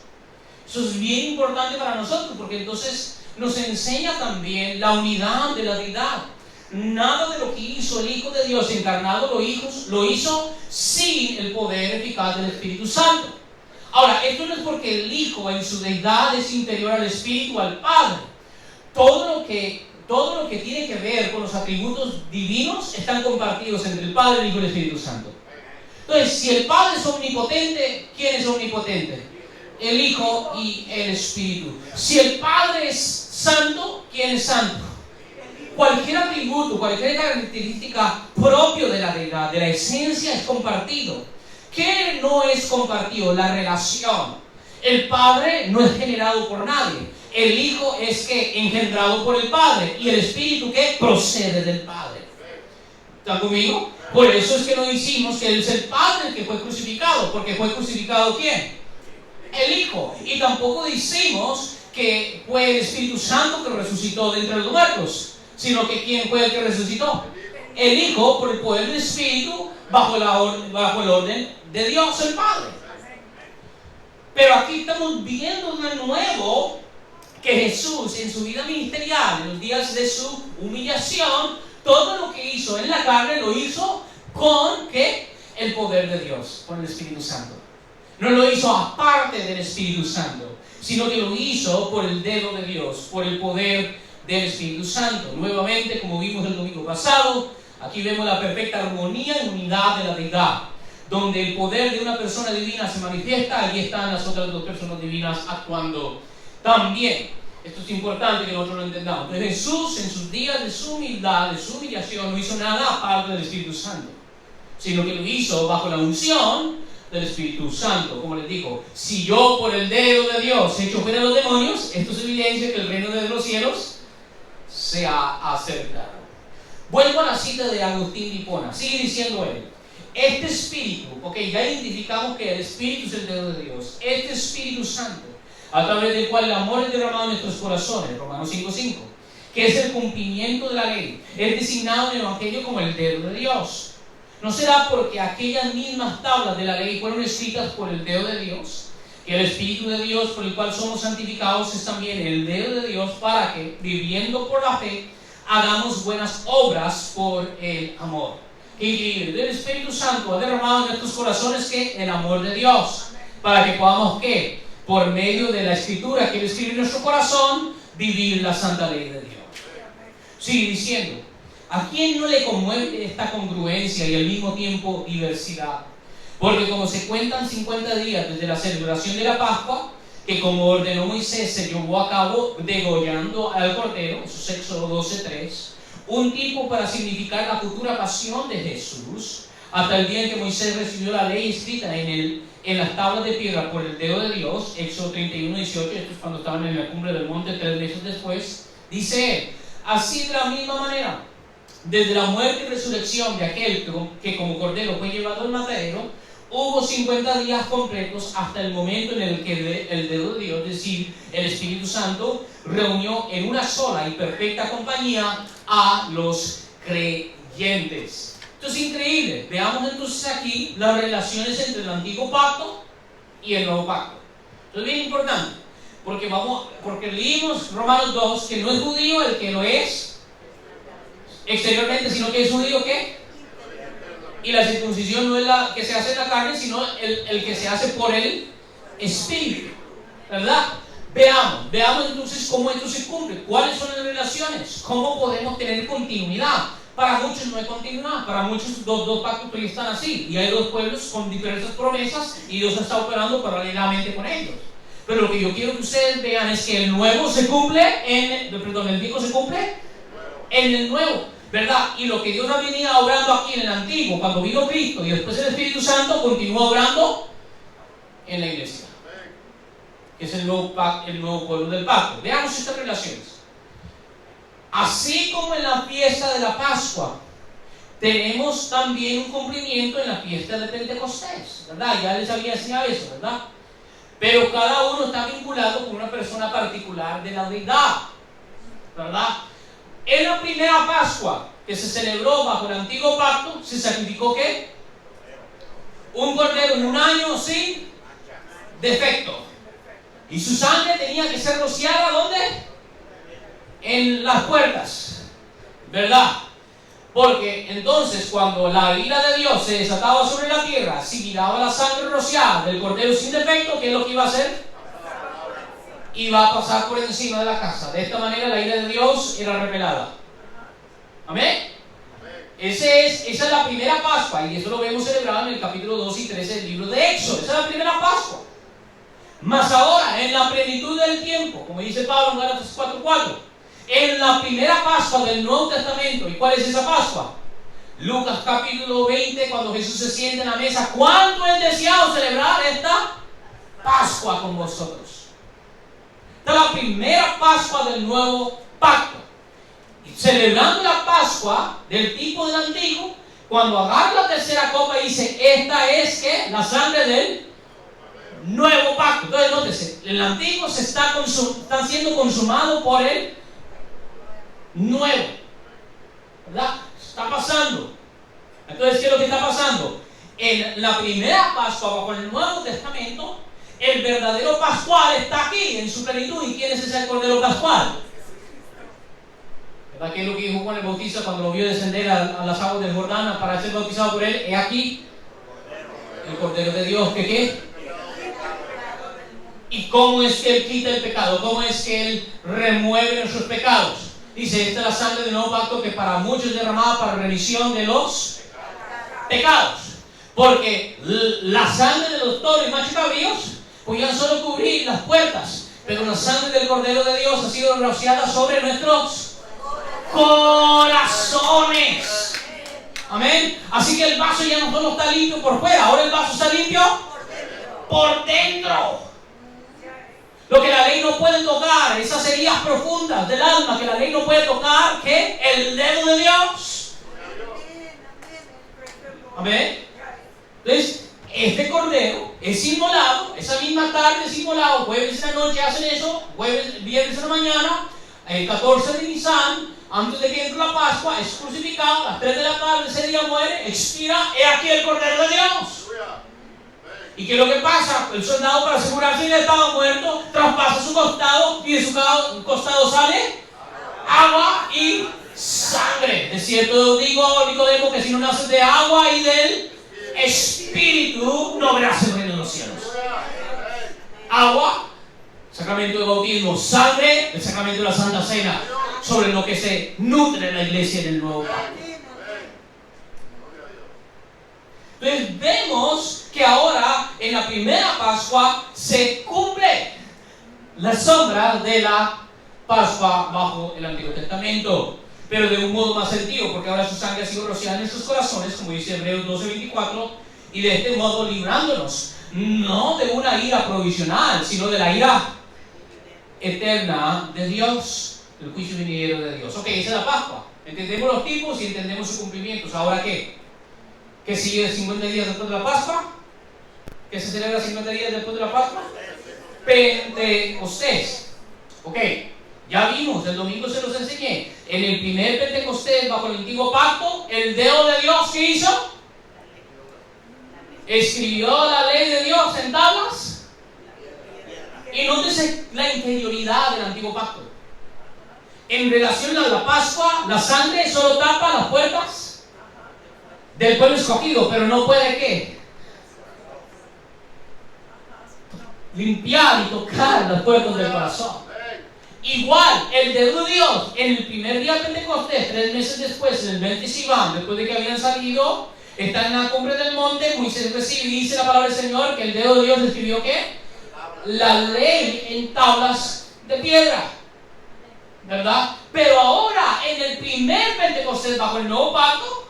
Eso es bien importante para nosotros, porque entonces nos enseña también la unidad de la deidad. Nada de lo que hizo el Hijo de Dios encarnado lo hizo sin el poder eficaz del Espíritu Santo. Ahora, esto no es porque el Hijo en su deidad es inferior al Espíritu, al Padre. Todo lo que tiene que ver con los atributos divinos están compartidos entre el Padre, el Hijo y el Espíritu Santo. Entonces, si el Padre es omnipotente, ¿quién es omnipotente? El Hijo y el Espíritu. Si el Padre es santo, ¿quién es santo? Cualquier atributo, cualquier característica propio de la deidad, de la esencia, es compartido. ¿Qué no es compartido? La relación. El Padre no es generado por nadie. El Hijo es que engendrado por el Padre. Y el Espíritu que procede del Padre. ¿Está conmigo? Por eso es que no decimos que Él es el Padre el que fue crucificado. Porque fue crucificado ¿quién? El Hijo. Y tampoco decimos que fue el Espíritu Santo que resucitó de entre los muertos. Sino que ¿quién fue el que resucitó? El Hijo, por el poder del Espíritu, bajo el orden de Dios, el Padre. Pero aquí estamos viendo de nuevo que Jesús, en su vida ministerial, en los días de su humillación, todo lo que hizo en la carne lo hizo con ¿qué? El poder de Dios, con el Espíritu Santo. No lo hizo aparte del Espíritu Santo, sino que lo hizo por el dedo de Dios, por el poder del Espíritu Santo. Nuevamente, como vimos el domingo pasado, aquí vemos la perfecta armonía y unidad de la deidad. Donde el poder de una persona divina se manifiesta, allí están las otras dos personas divinas actuando también. Esto es importante que nosotros lo entendamos. Entonces Jesús, en sus días de su humildad, de su humillación, no hizo nada aparte del Espíritu Santo, sino que lo hizo bajo la unción del Espíritu Santo. Como les digo, si yo por el dedo de Dios echo fuera a los demonios, esto es evidencia que el reino de los cielos se ha acercado. Vuelvo a la cita de Agustín de Hipona. Sigue diciendo él: este Espíritu, ok, ya identificamos que el Espíritu es el dedo de Dios. Este Espíritu Santo, a través del cual el amor es derramado en nuestros corazones, Romanos 5:5, que es el cumplimiento de la ley, es designado en el Evangelio como el dedo de Dios. ¿No será porque aquellas mismas tablas de la ley fueron escritas por el dedo de Dios? Que el Espíritu de Dios, por el cual somos santificados, es también el dedo de Dios para que, viviendo por la fe, hagamos buenas obras por el amor. Qué increíble. El Espíritu Santo ha derramado en nuestros corazones que el amor de Dios, para que podamos ¿qué? Por medio de la Escritura que Él escribe en nuestro corazón, vivir la santa ley de Dios. Sigue diciendo: ¿a quién no le conmueve esta congruencia y al mismo tiempo diversidad? Porque como se cuentan 50 días desde la celebración de la Pascua, que como ordenó Moisés se llevó a cabo degollando al Cordero, eso es Éxodo 12:3, un tipo para significar la futura pasión de Jesús, hasta el día en que Moisés recibió la ley escrita en las tablas de piedra por el dedo de Dios, Éxodo 31:18, esto es cuando estaban en la cumbre del monte 3 meses después, dice él: así de la misma manera, desde la muerte y resurrección de aquel que como Cordero fue llevado al matadero, hubo 50 días completos hasta el momento en el que el dedo de Dios, es decir, el Espíritu Santo, reunió en una sola y perfecta compañía a los creyentes. Esto es increíble. Veamos entonces aquí las relaciones entre el antiguo pacto y el nuevo pacto. Esto es bien importante, porque leímos Romanos 2, que no es judío el que lo es exteriormente, sino que es judío ¿qué? Y la circuncisión no es la que se hace en la carne, sino el que se hace por el Espíritu, ¿verdad? Veamos entonces cómo esto se cumple, cuáles son las relaciones, cómo podemos tener continuidad. Para muchos no hay continuidad, para muchos dos pactos todavía están así, y hay dos pueblos con diferentes promesas y Dios está operando paralelamente con ellos. Pero lo que yo quiero que ustedes vean es que el nuevo se cumple el viejo se cumple en el nuevo, ¿verdad? Y lo que Dios ha venido obrando aquí en el antiguo, cuando vino Cristo y después el Espíritu Santo, continúa obrando en la iglesia, que es el nuevo pueblo del pacto. Veamos estas relaciones. Así como en la fiesta de la Pascua, tenemos también un cumplimiento en la fiesta de Pentecostés, ¿verdad? Ya les había enseñado eso, ¿verdad? Pero cada uno está vinculado con una persona particular de la deidad, ¿verdad? En la primera Pascua que se celebró bajo el antiguo pacto, ¿se sacrificó qué? Un cordero en un año sin defecto. Y su sangre tenía que ser rociada, ¿dónde? En las puertas, ¿verdad? Porque entonces cuando la ira de Dios se desataba sobre la tierra, si miraba la sangre rociada del cordero sin defecto, ¿qué es lo que iba a hacer? Iba a pasar por encima de la casa. De esta manera la ira de Dios era repelada. ¿Amén? Esa es la primera Pascua, y eso lo vemos celebrado en el capítulo 2 y 13 del libro de Éxodo. Esa es la primera Pascua. Mas ahora, en la plenitud del tiempo, como dice Pablo en Gálatas 4:4, en la primera Pascua del Nuevo Testamento. ¿Y cuál es esa Pascua? Lucas capítulo 20, cuando Jesús se sienta en la mesa. ¿Cuánto es deseado celebrar esta Pascua con vosotros? Esta es la primera Pascua del Nuevo Pacto. Y celebrando la Pascua del tipo del antiguo, cuando agarra la tercera copa y dice, esta es que la sangre del Nuevo Pacto. Entonces, nótese, el antiguo está siendo consumado por el nuevo, ¿verdad? Está pasando. Entonces, ¿qué es lo que está pasando? En la primera Pascua bajo el Nuevo Testamento, el verdadero Pascual está aquí en su plenitud. ¿Y quién es ese Cordero Pascual? ¿Verdad? ¿Qué es lo que dijo Juan el Bautista cuando lo vio descender a las aguas del Jordán para ser bautizado por él? He aquí el Cordero de Dios, ¿que qué? ¿Y cómo es que Él quita el pecado? ¿Cómo es que Él remueve nuestros pecados? Dice, esta es la sangre del nuevo pacto que para muchos es derramada para remisión de los pecados. Porque la sangre de los toros y machos cabríos podían solo cubrir las puertas, pero la sangre del Cordero de Dios ha sido rociada sobre nuestros corazones. Amén. Así que el vaso ya no solo está limpio por fuera, ahora el vaso está limpio por dentro. Lo que la ley no puede tocar, esas heridas profundas del alma que la ley no puede tocar, ¿qué? El dedo de Dios. Amén. Entonces, este cordero es inmolado, esa misma tarde es inmolado, jueves en la noche hacen eso, viernes en la mañana, el 14 de Nisan, antes de que entre la Pascua, es crucificado, a las 3 de la tarde ese día muere, expira, he aquí el Cordero de Dios. ¿Y qué es lo que pasa? El soldado, para asegurarse que estaba muerto, traspasa su costado y de su costado sale agua y sangre. De cierto digo, Nicodemo, que si no naces de agua y del Espíritu, no verás el reino de los cielos. Agua, sacramento de bautismo; sangre, el sacramento de la Santa Cena, sobre lo que se nutre la iglesia en el nuevo pacto. Entonces vemos que ahora en la primera Pascua se cumple la sombra de la Pascua bajo el Antiguo Testamento, pero de un modo más sentido, porque ahora su sangre ha sido rociada en nuestros corazones, como dice Hebreos 12:24, y de este modo librándonos no de una ira provisional, sino de la ira eterna de Dios, del juicio venidero de Dios. Ok, esa es la Pascua. Entendemos los tipos y entendemos sus cumplimientos. ¿Ahora qué? ¿Qué sigue 50 días después de la Pascua? ¿Qué se celebra 50 días después de la Pascua? Pentecostés. Ok, ya vimos, el domingo se los enseñé. En el primer Pentecostés bajo el antiguo pacto, el dedo de Dios, ¿qué hizo? Escribió la ley de Dios en tablas. Y nótese la interioridad del antiguo pacto. En relación a la Pascua, la sangre solo tapa las puertas del pueblo escogido, pero no puede ¿qué? Limpiar y tocar las puertas del corazón. Igual, el dedo de Dios en el primer día de Pentecostés, 3 meses después, en el 20 Sivan, después de que habían salido, están en la cumbre del monte, Moisés recibe y dice la palabra del Señor que el dedo de Dios escribió ¿qué? La ley en tablas de piedra, ¿verdad? Pero ahora, en el primer Pentecostés bajo el nuevo pacto,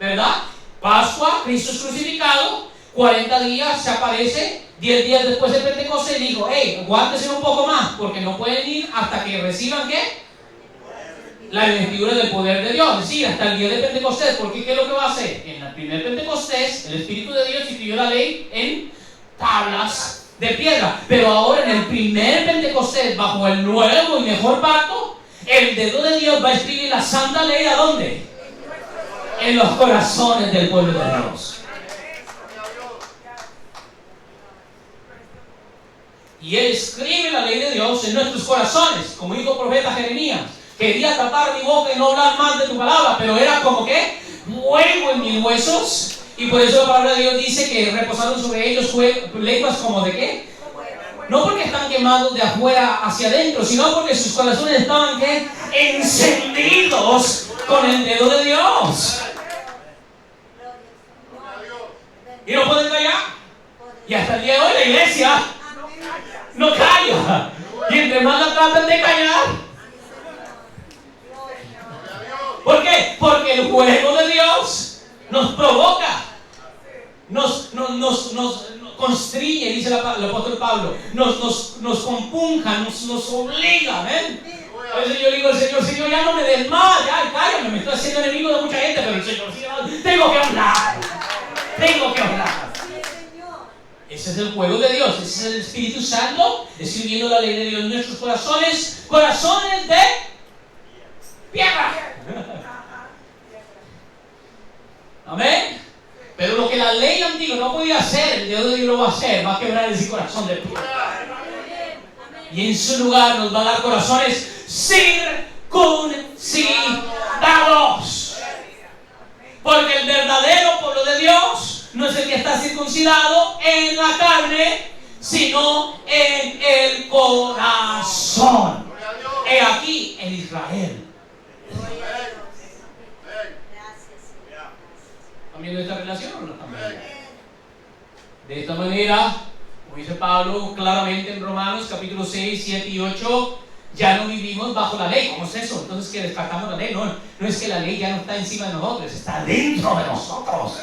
¿verdad? Pascua, Cristo es crucificado, 40 días se aparece, 10 días después de Pentecostés dijo, hey, aguántense un poco más, porque no pueden ir hasta que reciban ¿qué? La investidura del poder de Dios, es decir, hasta el día de Pentecostés. Porque ¿qué es lo que va a hacer? En el primer Pentecostés, el Espíritu de Dios escribió la ley en tablas de piedra. Pero ahora en el primer Pentecostés, bajo el nuevo y mejor pacto, el dedo de Dios va a escribir la santa ley ¿a dónde? En los corazones del pueblo de Dios. Y Él escribe la ley de Dios en nuestros corazones, como dijo el profeta Jeremías. Quería tapar mi boca y no hablar más de tu palabra, pero era como que fuego en mis huesos. Y por eso la palabra de Dios dice que reposaron sobre ellos lenguas como de qué. No porque están quemados de afuera hacia adentro, sino porque sus corazones estaban ¿qué? Encendidos con el dedo de Dios. Y no pueden callar. Y hasta el día de hoy la iglesia no calla. Y entre más la tratan de callar. ¿Por qué? Porque el fuego de Dios nos provoca, nos constriñe, dice el apóstol Pablo, nos compunja, nos obliga. A veces yo digo al Señor, Señor, ya no me des más, ya cállame, me estoy haciendo enemigo de mucha gente, pero el Señor sigue hablando, tengo que hablar. Ese es el fuego de Dios, ese es el Espíritu Santo escribiendo la ley de Dios en nuestros corazones, corazones de piedra. Amén. Pero lo que la ley antigua no podía hacer, el dedo de Dios lo va a hacer, va a quebrar ese corazón de piedra. Y en su lugar nos va a dar corazones circuncidados. Porque el verdadero pueblo de Dios no es el que está circuncidado en la carne, sino en el corazón. He aquí en Israel. ¿Están viendo esta relación o no están viendo? De esta manera, como dice Pablo claramente en Romanos capítulo 6, 7 y 8, ya no vivimos bajo la ley. ¿Cómo es eso? Entonces que descartamos la ley. No es que la ley ya no está encima de nosotros, está dentro de nosotros.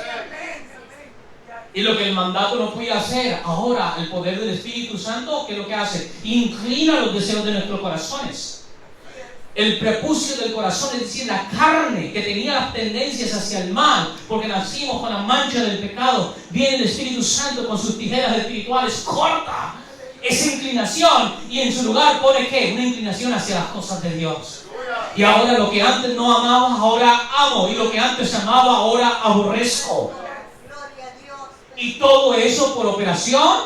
Y lo que el mandato no puede hacer, ahora el poder del Espíritu Santo, ¿qué es lo que hace? Inclina los deseos de nuestros corazones. El prepucio del corazón, es decir, la carne que tenía las tendencias hacia el mal, porque nacimos con la mancha del pecado, viene el Espíritu Santo con sus tijeras espirituales, corta esa inclinación y en su lugar pone ¿qué? Una inclinación hacia las cosas de Dios. Y ahora lo que antes no amaba, ahora amo, y lo que antes amaba, ahora aborrezco. Y todo eso por operación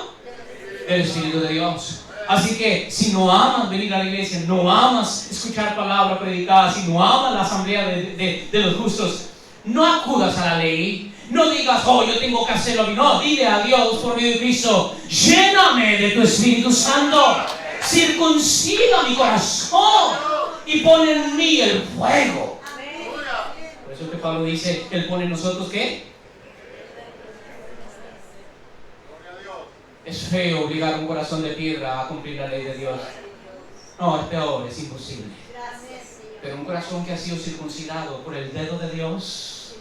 del Espíritu de Dios. Así que si no amas venir a la iglesia, no amas escuchar palabra predicada, si no amas la asamblea de los justos, no acudas a la ley, no digas, oh, yo tengo que hacerlo. No, dile a Dios por medio de Cristo, lléname de tu Espíritu Santo, circuncida mi corazón y pon en mí el fuego. Por eso que Pablo dice, Él pone en nosotros ¿qué? Es feo obligar a un corazón de piedra a cumplir la ley de Dios. No, es peor, es imposible. Pero un corazón que ha sido circuncidado por el dedo de Dios.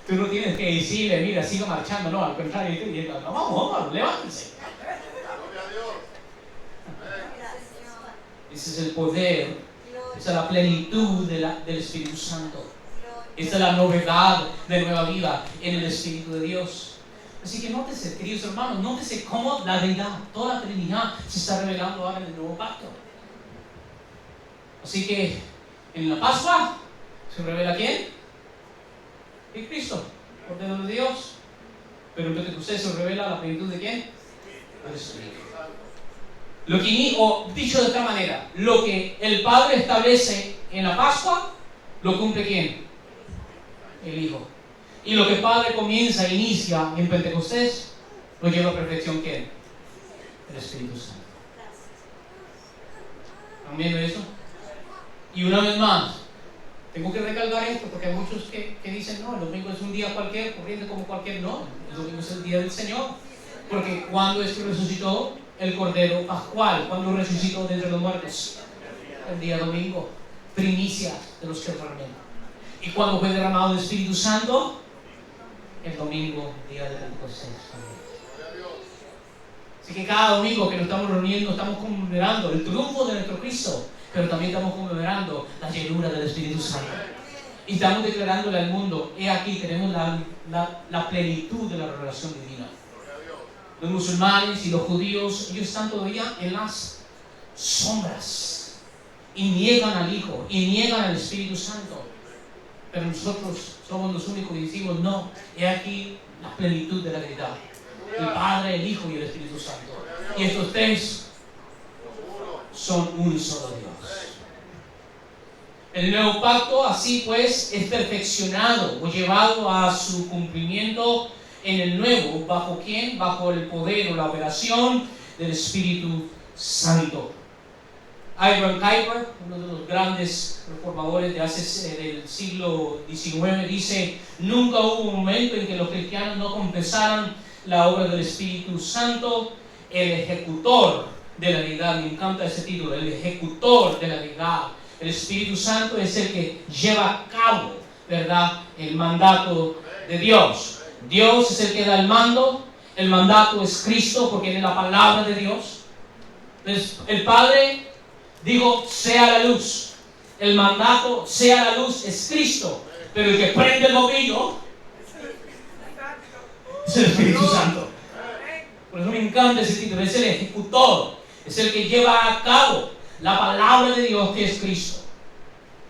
Tú no tienes que decirle, mira, siga marchando. No, al contrario, tú dices, no, vamos, levántense. Ese es el poder, esa es la plenitud del Espíritu Santo. Esta es la novedad de nueva vida en el Espíritu de Dios. Así que nótese, queridos hermanos, nótese cómo la deidad, toda la Trinidad se está revelando ahora en el nuevo pacto. Así que en la Pascua se revela ¿quién? Es Cristo, Cordero de Dios. Pero en Pentecostés se revela la plenitud de ¿quién? El Espíritu. Lo que, o dicho de otra manera, lo que el Padre establece en la Pascua, lo cumple ¿quién? El Hijo. Y lo que el Padre inicia en Pentecostés, lo lleva a perfección ¿quién? El Espíritu Santo. ¿Están viendo eso? Y una vez más, tengo que recalcar esto porque hay muchos que dicen, no, el domingo es un día cualquier, corriente como cualquier. No, el domingo es el día del Señor. Porque cuando es que resucitó el Cordero Pascual, cuando resucitó de entre los muertos, el día domingo, primicia de los que duermen. Y cuando fue derramado el Espíritu Santo, el domingo, día de Pentecostés. Así que cada domingo que nos estamos reuniendo estamos conmemorando el triunfo de nuestro Cristo, pero también estamos conmemorando la llenura del Espíritu Santo. Y estamos declarándole al mundo, he aquí, tenemos la plenitud de la revelación divina. Los musulmanes y los judíos, ellos están todavía en las sombras y niegan al Hijo y niegan al Espíritu Santo. Pero nosotros somos los únicos que decimos, no, he aquí la plenitud de la deidad. El Padre, el Hijo y el Espíritu Santo. Y estos tres son un solo Dios. El nuevo pacto, así pues, es perfeccionado o llevado a su cumplimiento en el nuevo. ¿Bajo quién? Bajo el poder o la operación del Espíritu Santo. Ivan Kuyper, uno de los grandes reformadores del siglo XIX, dice: nunca hubo un momento en que los cristianos no confesaran la obra del Espíritu Santo, el ejecutor de la deidad. Me encanta ese título, el ejecutor de la deidad. El Espíritu Santo es el que lleva a cabo, ¿verdad?, el mandato de Dios. Dios es el que da el mando, el mandato es Cristo porque es la palabra de Dios. Entonces, el Padre dijo, sea la luz. El mandato, sea la luz, es Cristo. Pero el que prende el bombillo es el Espíritu Santo. Por eso me encanta ese título. Es el ejecutor. Es el que lleva a cabo la palabra de Dios, que es Cristo.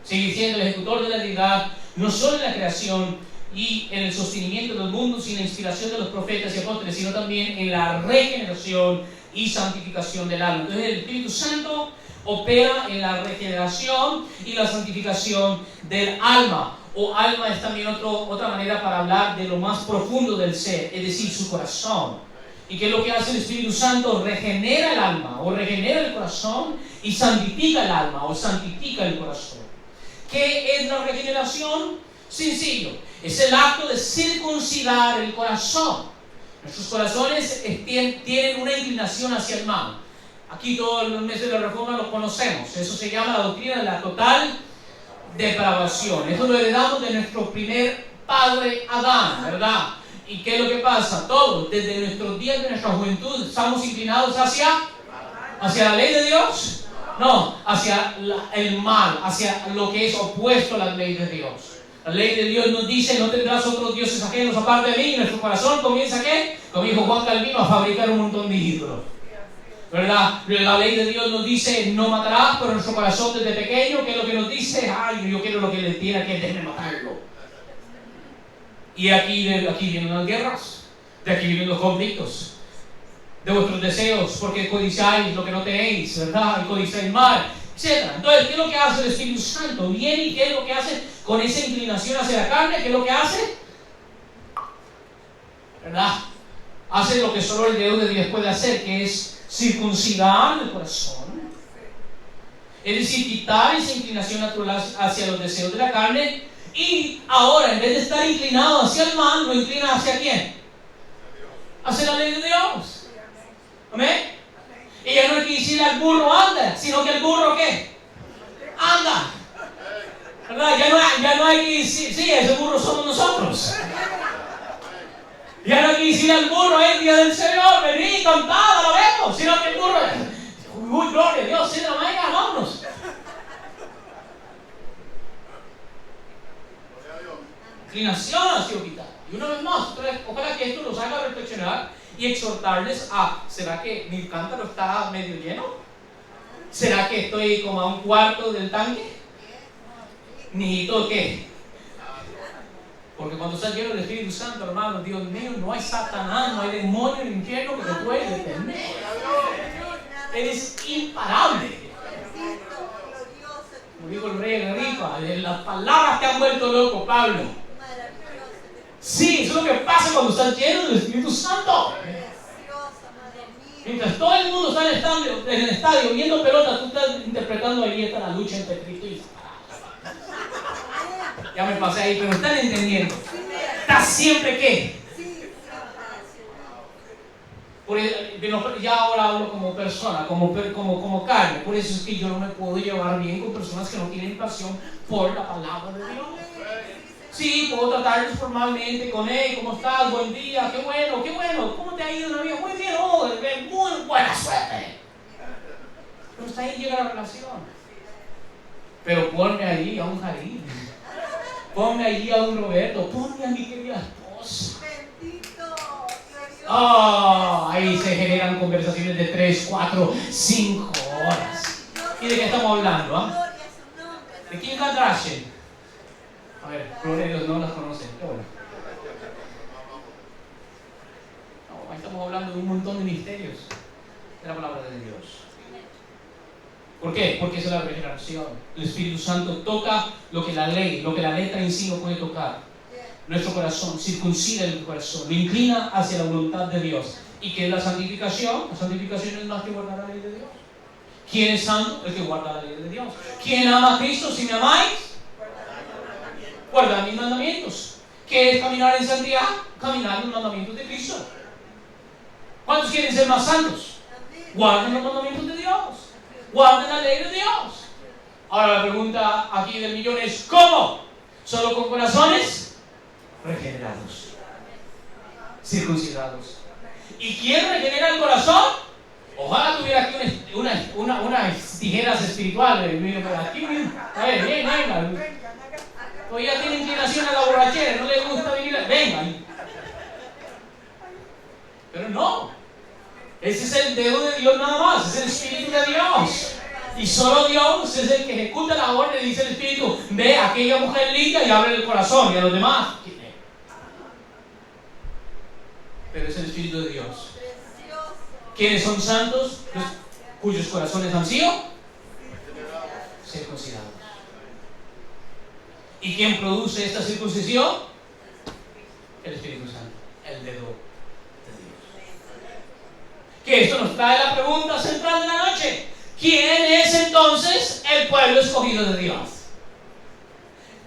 Sigue siendo el ejecutor de la deidad, no solo en la creación y en el sostenimiento del mundo sin la inspiración de los profetas y apóstoles, sino también en la regeneración y santificación del alma. Entonces el Espíritu Santo opera en la regeneración y la santificación del alma. O alma es también otra manera para hablar de lo más profundo del ser, es decir, su corazón. ¿Y qué es lo que hace el Espíritu Santo? Regenera el alma o regenera el corazón y santifica el alma o santifica el corazón. ¿Qué es la regeneración? Sencillo, es el acto de circuncidar el corazón. Nuestros corazones tienen una inclinación hacia el mal. Aquí todos los meses de la Reforma lo conocemos. Eso se llama la doctrina de la total depravación. Eso lo heredamos de nuestro primer padre Adán, ¿verdad? ¿Y qué es lo que pasa? Todos, desde nuestros días de nuestra juventud, estamos inclinados hacia la ley de Dios. No, hacia el mal, hacia lo que es opuesto a la ley de Dios. La ley de Dios nos dice, no tendrás otros dioses ajenos aparte de mí, y nuestro corazón comienza, ¿qué? Como dijo Juan Calvino, a fabricar un montón de ídolos. ¿Verdad? La ley de Dios nos dice, no matarás, pero nuestro corazón desde pequeño, ¿qué es lo que nos dice? Ay, yo quiero lo que le tiene, que déjeme matarlo. Y aquí vienen las guerras, de aquí vienen los conflictos, de vuestros deseos, porque codiciáis lo que no tenéis, ¿verdad? Y codiciáis mal, etc. Entonces, ¿qué es lo que hace el Espíritu Santo? Viene y ¿qué es lo que hace con esa inclinación hacia la carne? ¿Qué es lo que hace? ¿Verdad? Hace lo que solo el dedo de Dios puede hacer, que es circuncidar el corazón. Es decir, quitar esa inclinación natural hacia los deseos de la carne. Y ahora, en vez de estar inclinado hacia el mal, lo inclina hacia ¿quién? Hacia la ley de Dios. ¿Amén? Y ya no hay que decirle al burro anda, sino que el burro ¿qué? Anda. ¿Verdad? Ya no hay que decir, sí, ese burro somos nosotros. Ya no hay que decirle al burro, el día del Señor, vení, cantad, lo vemos, sino que el burro, uy, gloria a Dios, sí, no venga, vámonos. Inclinación ha sido quitada. Y una vez más, ojalá que esto los haga reflexionar y exhortarles a, ¿será que mi cántaro está medio lleno? ¿Será que estoy como a un cuarto del tanque? ¿Necesito qué? Porque cuando está lleno del Espíritu Santo, hermano, Dios mío, no hay Satanás, no hay demonio en el infierno que te puede detener. Eres imparable. Como dijo el rey Agripa, las palabras te han vuelto loco, Pablo. Sí, eso es lo que pasa cuando estás lleno del Espíritu Santo. Mientras todo el mundo está en el estadio viendo pelota, tú estás interpretando ahí está la lucha entre Cristo y Satanás. Ya me pasé ahí, pero están entendiendo. ¿Estás siempre qué? Ya ahora hablo como persona, como carne. Por eso es que yo no me puedo llevar bien con personas que no tienen pasión por la palabra de Dios. Sí, puedo tratarlos formalmente con él. ¿Cómo estás? Buen día. Qué bueno, qué bueno. ¿Cómo te ha ido, amigo? Muy bien, oh, muy buena suerte. Pero hasta ahí llega la relación. Pero ponme ahí a un Jarín. Ponme allí a un Roberto. Ponme a mi querida esposa. Oh, ahí se generan conversaciones de 3, 4, 5 horas. ¿Y de qué estamos hablando? ¿Ah? ¿De Kim Kardashian? A ver, gloria a Dios, no las conocen. Qué bueno. No, ahí estamos hablando de un montón de misterios de la palabra de Dios. ¿Por qué? Porque es la regeneración. El Espíritu Santo toca lo que la ley, lo que la letra en sí no puede tocar. Nuestro corazón, circuncida el corazón, lo inclina hacia la voluntad de Dios. ¿Y qué es la santificación? La santificación no es más que guardar la ley de Dios. ¿Quién es santo? El que guarda la ley de Dios. ¿Quién ama a Cristo? Si me amáis, guardad mis mandamientos. ¿Qué es caminar en santidad? Caminar en los mandamientos de Cristo. ¿Cuántos quieren ser más santos? Guarden los mandamientos de Dios. Guarden la ley de Dios. Ahora la pregunta aquí del millón es ¿cómo? ¿Solo con corazones regenerados, circuncidados? ¿Y quién regenera el corazón? Ojalá tuviera aquí unas tijeras espirituales. Aquí, a ver, venga. Todavía tiene inclinación a la borrachera, no le gusta venir. Venga. Pero no. Ese es el dedo de Dios nada más, es el Espíritu de Dios. Y solo Dios es el que ejecuta la orden y dice el Espíritu, ve a aquella mujer linda y abre el corazón, y a los demás. Pero es el Espíritu de Dios. ¿Quiénes son santos? Los cuyos corazones han sido circuncidados. ¿Y quién produce esta circuncisión? El Espíritu Santo, el dedo de Dios. Que esto nos trae la pregunta central de la noche. ¿Quién es entonces el pueblo escogido de Dios?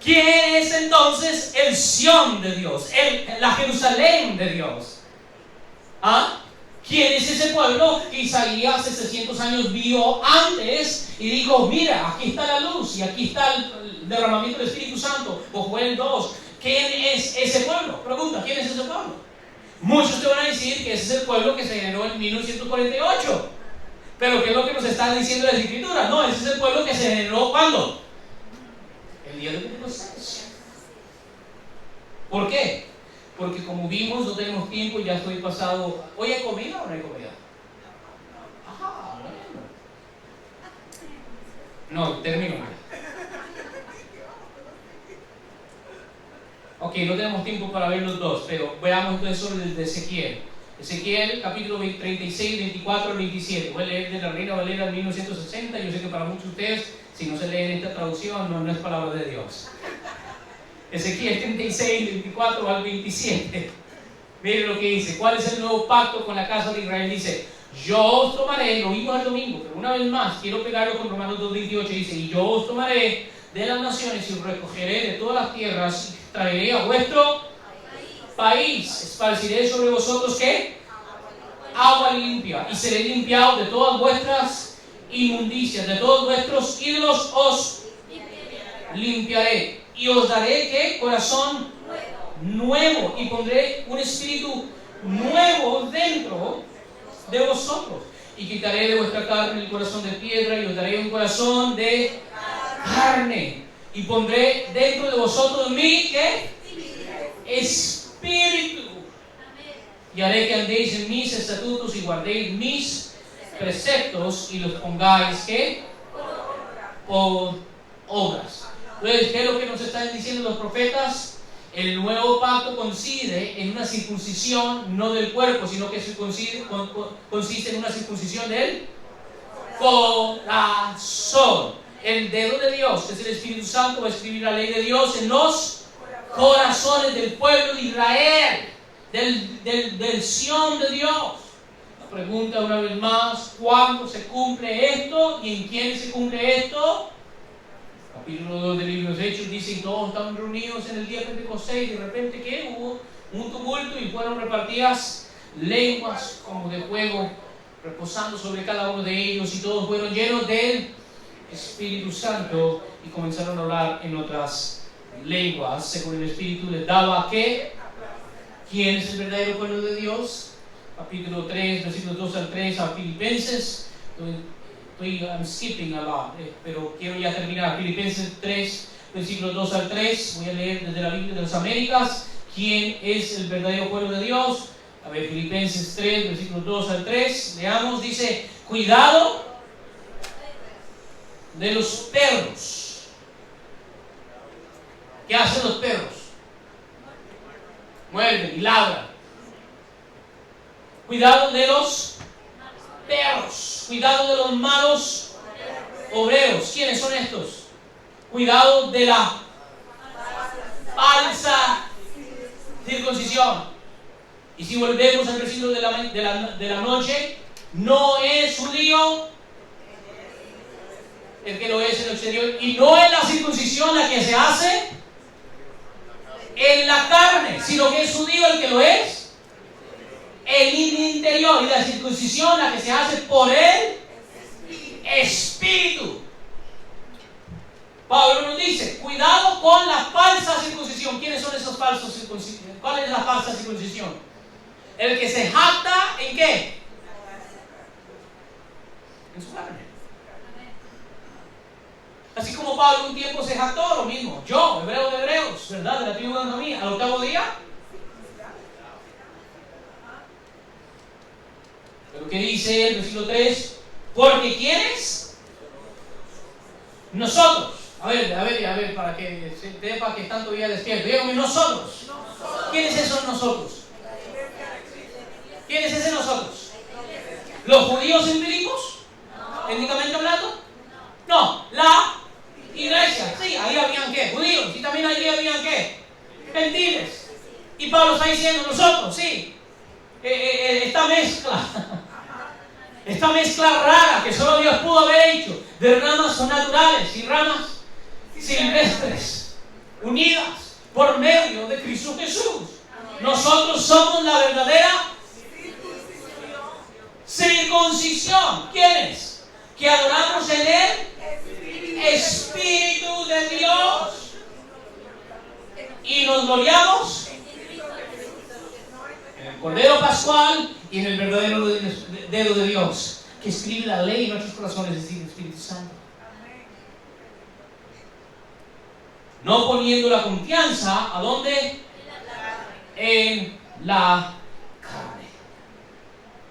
¿Quién es entonces el Sión de Dios? La Jerusalén de Dios. ¿Ah? ¿Quién es ese pueblo que Isaías 700 años vio antes y dijo, mira, aquí está la luz y aquí está el derramamiento del Espíritu Santo? O Joel 2. ¿Quién es ese pueblo? Pregunta, ¿quién es ese pueblo? Muchos te van a decir que ese es el pueblo que se generó en 1948. Pero ¿qué es lo que nos está diciendo la Escritura? No, ese es el pueblo que se generó ¿cuándo? El día de Pentecostés. ¿Por qué? Porque como vimos, no tenemos tiempo, ya estoy pasado. ¿Hoy hay comida o no hay comida? Ajá, no, termino. Ok, no tenemos tiempo para ver los dos, pero veamos entonces sobre el de Ezequiel. Ezequiel, capítulo 36, 24 al 27. Voy a leer de la Reina Valera del 1960. Yo sé que para muchos de ustedes, si no se lee en esta traducción, no es palabra de Dios. Ezequiel 36, 24 al 27. Miren lo que dice. ¿Cuál es el nuevo pacto con la casa de Israel? Dice, yo os tomaré, lo vimos el domingo, pero una vez más, quiero pegarlo con Romanos 2:28. Dice, y yo os tomaré de las naciones y os recogeré de todas las tierras y traeré a vuestro país. Esparciré sobre vosotros, ¿qué? Agua limpia. Y seré limpiado de todas vuestras inmundicias, de todos vuestros ídolos os limpiaré. Y os daré, ¿qué? Corazón nuevo. Y pondré un espíritu nuevo dentro de vosotros. Y quitaré de vuestra carne el corazón de piedra y os daré un corazón de carne. Y pondré dentro de vosotros mi, ¿qué? Espíritu. Y haré que andéis en mis estatutos y guardéis mis preceptos y los pongáis, ¿qué? Por obras. Entonces, ¿qué es lo que nos están diciendo los profetas? El nuevo pacto consiste en una circuncisión, no del cuerpo, sino que consiste en una circuncisión del corazón. El dedo de Dios, que es el Espíritu Santo, va a escribir la ley de Dios en los corazones del pueblo de Israel, del Sión de Dios. La pregunta una vez más, ¿cuándo se cumple esto? ¿Y en quién se cumple esto? Capítulo 2 del libro de Hechos dice, y todos estaban reunidos en el día de Pentecostés, y de repente, ¿qué? Hubo un tumulto y fueron repartidas lenguas como de fuego, reposando sobre cada uno de ellos, y todos fueron llenos del Espíritu Santo y comenzaron a hablar en otras lenguas según el Espíritu les daba ¿qué? ¿Quién es el verdadero pueblo de Dios? Capítulo 3, versículos 2 al 3 a Filipenses. I'm skipping a lot, pero quiero ya terminar. Filipenses 3, versículos 2 al 3. Voy a leer desde la Biblia de las Américas. ¿Quién es el verdadero pueblo de Dios? A ver, Filipenses 3, versículos 2 al 3. Leamos, dice, cuidado de los perros. ¿Qué hacen los perros? Muerden y ladran. Cuidado de los perros. Cuidado de los malos obreros. ¿Quiénes son estos? Cuidado de la falsa circuncisión. Y si volvemos al versículo de la noche, no es judío el que lo es en el exterior, y no es la circuncisión la que se hace en la carne, sino que es judío el que lo es el interior, y la circuncisión la que se hace por el Espíritu. Pablo nos dice, cuidado con la falsa circuncisión. ¿Quiénes son esos falsos circuncisión? ¿Cuál es la falsa circuncisión? El que se jacta ¿en qué? En su carne. Así como Pablo un tiempo se jactó, lo mismo. Yo, hebreo de hebreos, ¿verdad? De la tribu de Benjamín, al octavo día. Pero ¿qué dice el versículo 3? Porque ¿quiénes? Nosotros. A ver, para que sepa que están todavía despiertos. Díganme, nosotros. ¿Quiénes esos nosotros? ¿Quién es ese nosotros? ¿Los judíos empíricos? ¿Étnicamente hablando? No, la iglesia. Sí, ahí habían ¿qué? Judíos. Y también allí habían ¿qué? Gentiles. Y Pablo está diciendo nosotros, sí. Esta mezcla rara que solo Dios pudo haber hecho, de ramas naturales y ramas silvestres, unidas por medio de Cristo Jesús. Nosotros somos la verdadera circuncisión. ¿Quiénes? Que adoramos en el Espíritu de Dios y nos gloriamos en el Cordero Pascual y en el verdadero dedo de Dios, que escribe la ley en nuestros corazones, es decir, el Espíritu Santo. No poniendo la confianza, ¿a dónde? En la carne.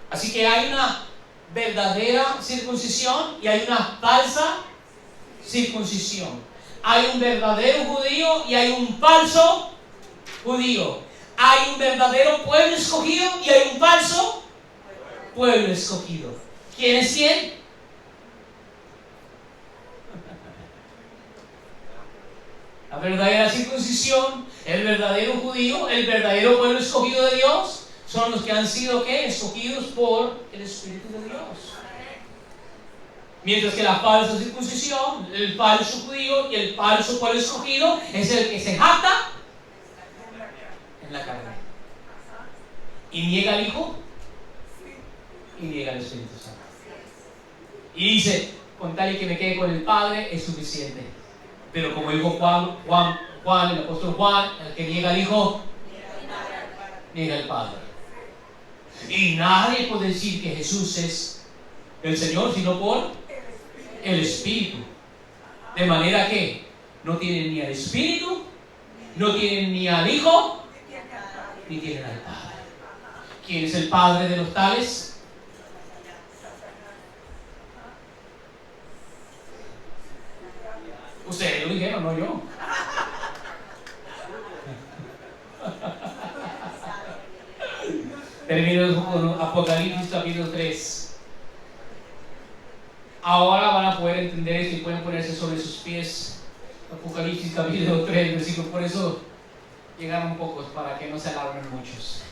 Así que hay una verdadera circuncisión y hay una falsa circuncisión. Hay un verdadero judío y hay un falso judío. Hay un verdadero pueblo escogido y hay un falso pueblo escogido. ¿Quién es quién? La verdadera circuncisión, el verdadero judío, el verdadero pueblo escogido de Dios, son los que han sido ¿qué? Escogidos por el Espíritu de Dios. Mientras que la falsa circuncisión, el falso judío y el falso pueblo escogido es el que se jacta en la carne y niega al Hijo y niega al Espíritu Santo y dice, con tal y que me quede con el Padre es suficiente. Pero como dijo Juan, el apóstol Juan, el que niega al Hijo niega al Padre. Y nadie puede decir que Jesús es el Señor sino por el Espíritu. De manera que no tienen ni al Espíritu, no tienen ni al Hijo, ni tienen al Padre. ¿Quién es el Padre de los tales? Ustedes lo dijeron, no yo. Termino con Apocalipsis capítulo 3. Ahora van a poder entender esto y pueden ponerse sobre sus pies. Apocalipsis capítulo 3, versículo. Por eso llegaron pocos, para que no se alarmen muchos.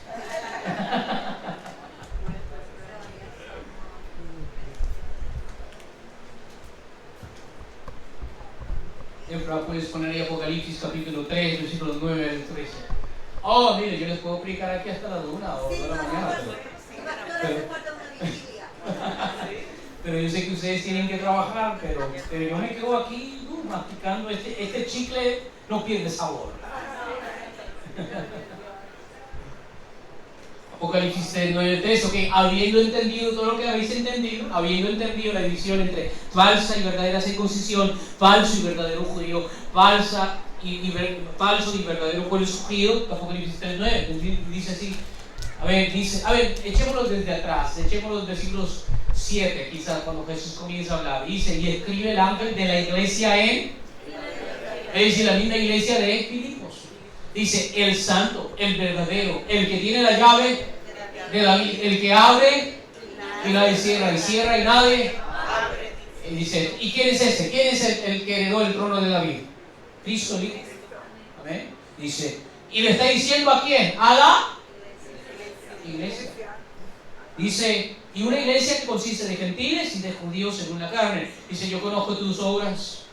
Puedes poner ahí Apocalipsis capítulo 3, versículos 9 al 13. Oh, mire, yo les puedo predicar aquí hasta las 1 o 2 de la mañana. Pero yo sé que ustedes tienen que trabajar, pero yo me quedo aquí. tú masticando este chicle no pierde sabor. Apocalipsis 9:3, ok, habiendo entendido todo lo que habéis entendido, habiendo entendido la división entre falsa y verdadera circuncisión, falso y verdadero judío, falso y verdadero pueblo escogido, Apocalipsis 3:9, dice así. A ver, echémoslo desde atrás, echémoslo los versículos 7, quizás cuando Jesús comienza a hablar. Dice, y escribe el ángel de la iglesia es decir, la misma iglesia de Filipos. Dice, el santo, el verdadero, el que tiene la llave de David, el que abre y nadie cierra, y cierra y nadie. Y dice, ¿y quién es ese? ¿Quién es el que heredó el trono de David? Cristo, el Hijo. Amén. Dice, y le está diciendo a quién, a la iglesia. Dice, y una iglesia que consiste de gentiles y de judíos según la carne. Dice, yo conozco tus obras.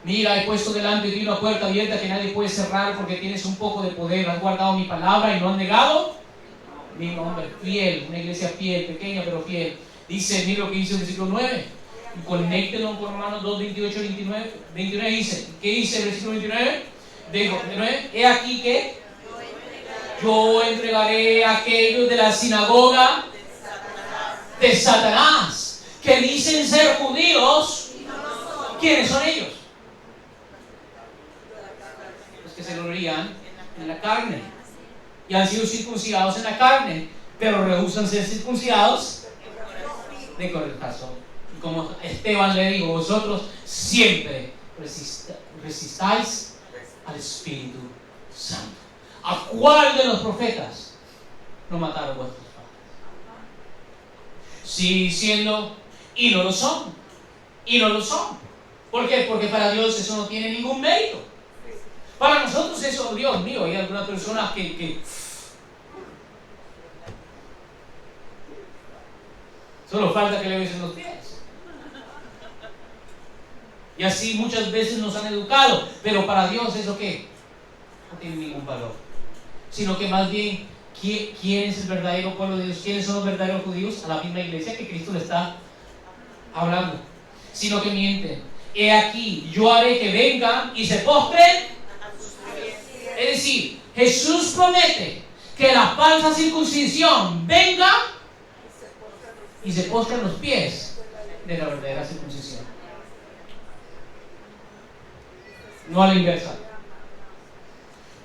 Mira, he puesto delante de ti una puerta abierta que nadie puede cerrar porque tienes un poco de poder. Has guardado mi palabra y no has negado mi nombre. Fiel, una iglesia fiel, pequeña pero fiel. Dice, mira lo que dice el versículo 9. Y conéctelo con Romanos 2, 28, 29 dice, ¿qué dice el versículo 29? Digo, he aquí que yo entregaré a aquellos de la sinagoga de Satanás que dicen ser judíos. ¿Quiénes son ellos? Los que se glorían en la carne y han sido circuncidados en la carne, pero rehusan ser circuncidados de corazón. Y como Esteban le digo, vosotros siempre resistáis al Espíritu Santo. ¿A cuál de los profetas no mataron vuestros padres? Sí, diciendo, y no lo son. Y no lo son. ¿Por qué? Porque para Dios eso no tiene ningún mérito. Para nosotros eso, Dios mío, hay algunas personas que solo falta que le besen los pies. Y así muchas veces nos han educado, pero para Dios eso ¿qué? No tiene ningún valor. Sino que más bien, ¿quién es el verdadero pueblo de Dios? ¿Quiénes son los verdaderos judíos? A la misma iglesia que Cristo le está hablando. Sino que mienten. He aquí, yo haré que vengan y se postren. Es decir, Jesús promete que la falsa circuncisión venga y se postre a los pies de la verdadera circuncisión. No a la inversa.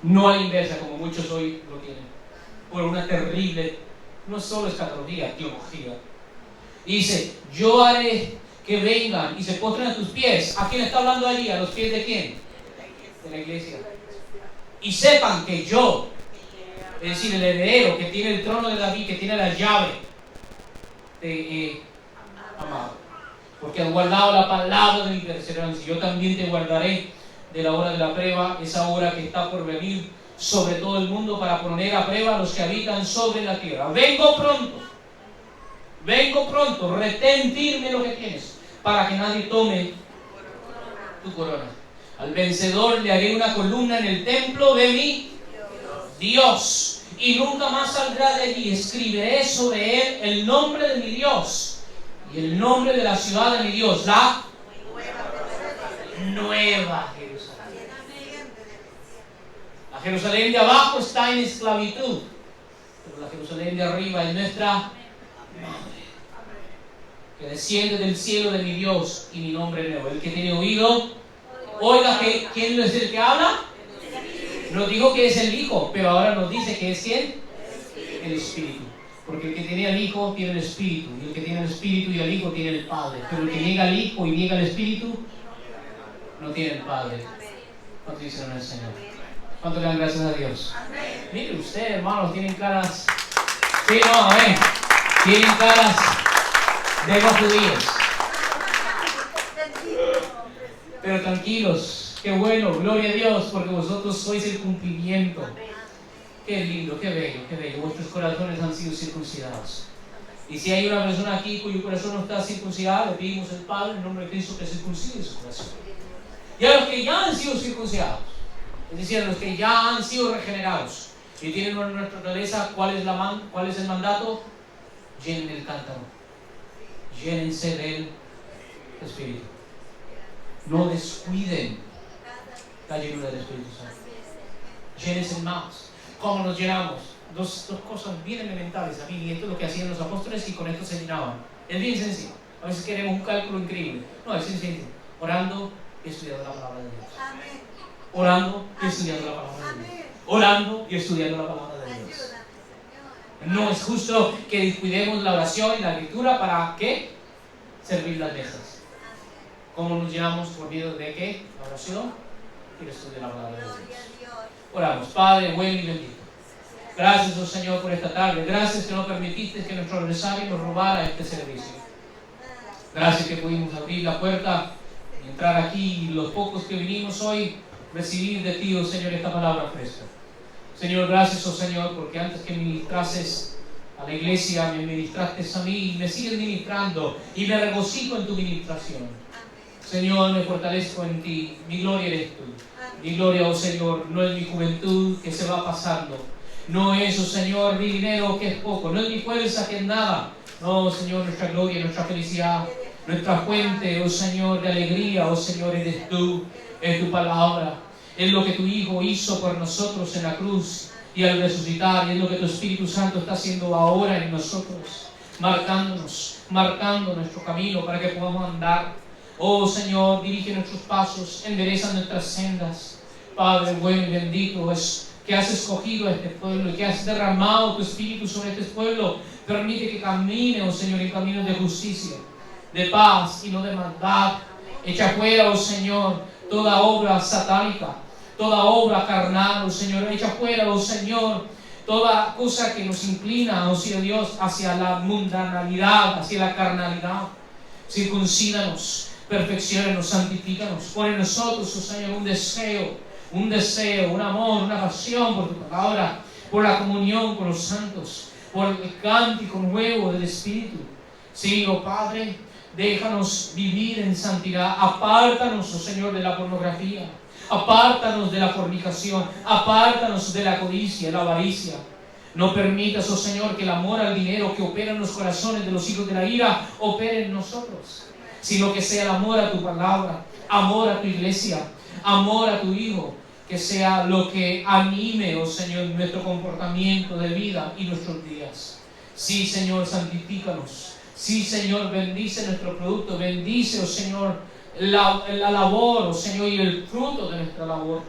No a la inversa, como muchos hoy lo tienen. Por una terrible, no solo escatología, teología. Dice, yo haré que vengan y se postren a tus pies. ¿A quién está hablando allí? ¿A los pies de quién? De la iglesia. Y sepan que yo, es decir, el heredero que tiene el trono de David, que tiene la llave, te he amado. Porque has guardado la palabra de mi perseverancia. Yo también te guardaré de la hora de la prueba, esa hora que está por venir sobre todo el mundo para poner a prueba a los que habitan sobre la tierra. Vengo pronto, retén firme lo que tienes, para que nadie tome tu corona. Al vencedor le haré una columna en el templo de mi Dios, y nunca más saldrá de allí. Escribiré sobre él el nombre de mi Dios y el nombre de la ciudad de mi Dios, la Nueva Jerusalén. La Jerusalén de abajo está en esclavitud, pero la Jerusalén de arriba es nuestra madre, que desciende del cielo de mi Dios y mi nombre nuevo. El que tiene oído, oiga. ¿Quién es el que habla? Nos dijo que es el Hijo, pero ahora nos dice que es ¿quién? El Espíritu. Porque el que tiene al Hijo tiene el Espíritu, y el que tiene el Espíritu y al Hijo tiene el Padre. Pero el que niega al Hijo y niega al Espíritu no tiene el Padre. ¿Cuánto dicen el Señor? ¿Cuánto le dan gracias a Dios? Mire usted, hermanos, tienen caras. Sí, no, amén. Tienen caras de los judíos. Pero tranquilos, qué bueno, gloria a Dios, porque vosotros sois el cumplimiento. Qué lindo, qué bello. Vuestros corazones han sido circuncidados. Y si hay una persona aquí cuyo corazón no está circuncidado, le pedimos al Padre en nombre de Cristo que circuncide su corazón. Y a los que ya han sido circuncidados, es decir, a los que ya han sido regenerados y tienen una naturaleza, ¿cuál es el mandato? Llenen el cántaro. Llénense del Espíritu. No descuiden la llenura del Espíritu Santo. Llénense más. ¿Cómo nos llenamos? Dos cosas bien elementales a mí, y esto es lo que hacían los apóstoles y con esto se llenaban. Es bien sencillo. A veces queremos un cálculo increíble. No, es sencillo. Orando y estudiando la palabra de Dios. Orando y estudiando la palabra de Dios. Orando y estudiando la palabra de Dios. No es justo que descuidemos la oración y la lectura para ¿qué? Servir las mesas. ¿Cómo nos llenamos? Por medio de qué? La oración y el estudio de la palabra de Dios. Oramos. Padre bueno y bendito. Gracias, oh Señor, por esta tarde. Gracias que no permitiste que nuestro adversario nos robara este servicio. Gracias que pudimos abrir la puerta y entrar aquí, y los pocos que vinimos hoy, recibir de ti, oh Señor, esta palabra fresca. Señor, gracias, oh Señor, porque antes que ministrases a la iglesia, me ministraste a mí y me sigues ministrando y me regocijo en tu ministración. Señor, me fortalezco en ti. Mi gloria eres tú. Mi gloria, oh Señor, no es mi juventud que se va pasando. No es, oh Señor, mi dinero que es poco. No es mi fuerza que es nada. No, Señor, nuestra gloria, nuestra felicidad, nuestra fuente, oh Señor, de alegría, oh Señor, eres tú, es tu palabra. Es lo que tu Hijo hizo por nosotros en la cruz y al resucitar, y es lo que tu Espíritu Santo está haciendo ahora en nosotros, marcando nuestro camino para que podamos andar. Oh Señor, dirige nuestros pasos, endereza nuestras sendas. Padre bueno y bendito, es que has escogido a este pueblo y que has derramado tu Espíritu sobre este pueblo. Permite que camine, oh Señor, en caminos de justicia, de paz y no de maldad. Echa fuera, oh Señor, toda obra satánica, toda obra carnal, oh Señor. Echa fuera, oh Señor, toda cosa que nos inclina, oh Dios, hacia la mundanalidad, hacia la carnalidad. Circuncídanos, perfecciónanos, santifícanos. Pon en nosotros, oh Señor, un deseo, un amor, una pasión por tu palabra, por la comunión con los santos, por el cántico nuevo del Espíritu. Sí, oh Padre, déjanos vivir en santidad. Apártanos, oh Señor, de la pornografía. Apártanos de la fornicación. Apártanos de la codicia, la avaricia. No permitas, oh Señor, que el amor al dinero que opera en los corazones de los hijos de la ira opere en nosotros, sino que sea el amor a tu palabra, amor a tu iglesia, amor a tu Hijo, que sea lo que anime, oh Señor, nuestro comportamiento de vida y nuestros días. Sí, Señor, santifícanos. Sí, Señor, bendice nuestro producto. Bendice, oh Señor, la labor, oh Señor, y el fruto de nuestra labor.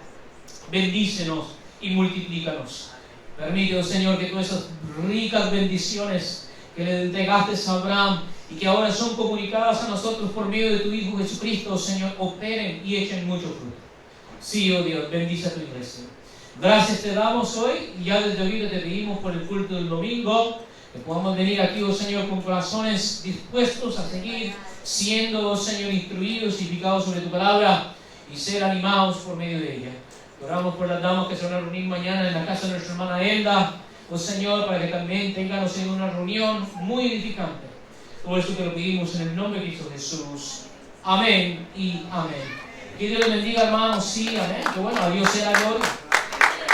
Bendícenos y multiplícanos. Permite, oh Señor, que todas esas ricas bendiciones que le entregaste a Abraham y que ahora son comunicadas a nosotros por medio de tu Hijo Jesucristo, oh Señor, operen y echen mucho fruto. Sí, oh Dios, bendice a tu iglesia. Gracias te damos hoy, y ya desde ahorita te pedimos por el culto del domingo, que podamos venir aquí, oh Señor, con corazones dispuestos a seguir siendo, oh Señor, instruidos y picados sobre tu palabra y ser animados por medio de ella. Oramos por las damas que se van a reunir mañana en la casa de nuestra hermana Elda, oh Señor, para que también tengan, oh Señor, una reunión muy edificante. Todo esto te lo pedimos en el nombre de Cristo Jesús. Amén y amén. Que Dios les bendiga, hermanos. Sí, amén. Que bueno, a Dios sea la gloria.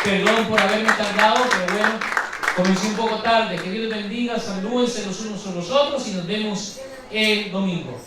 Perdón por haberme tardado, pero bueno, comencé un poco tarde. Que Dios les bendiga, salúdense los unos a los otros y nos vemos el domingo.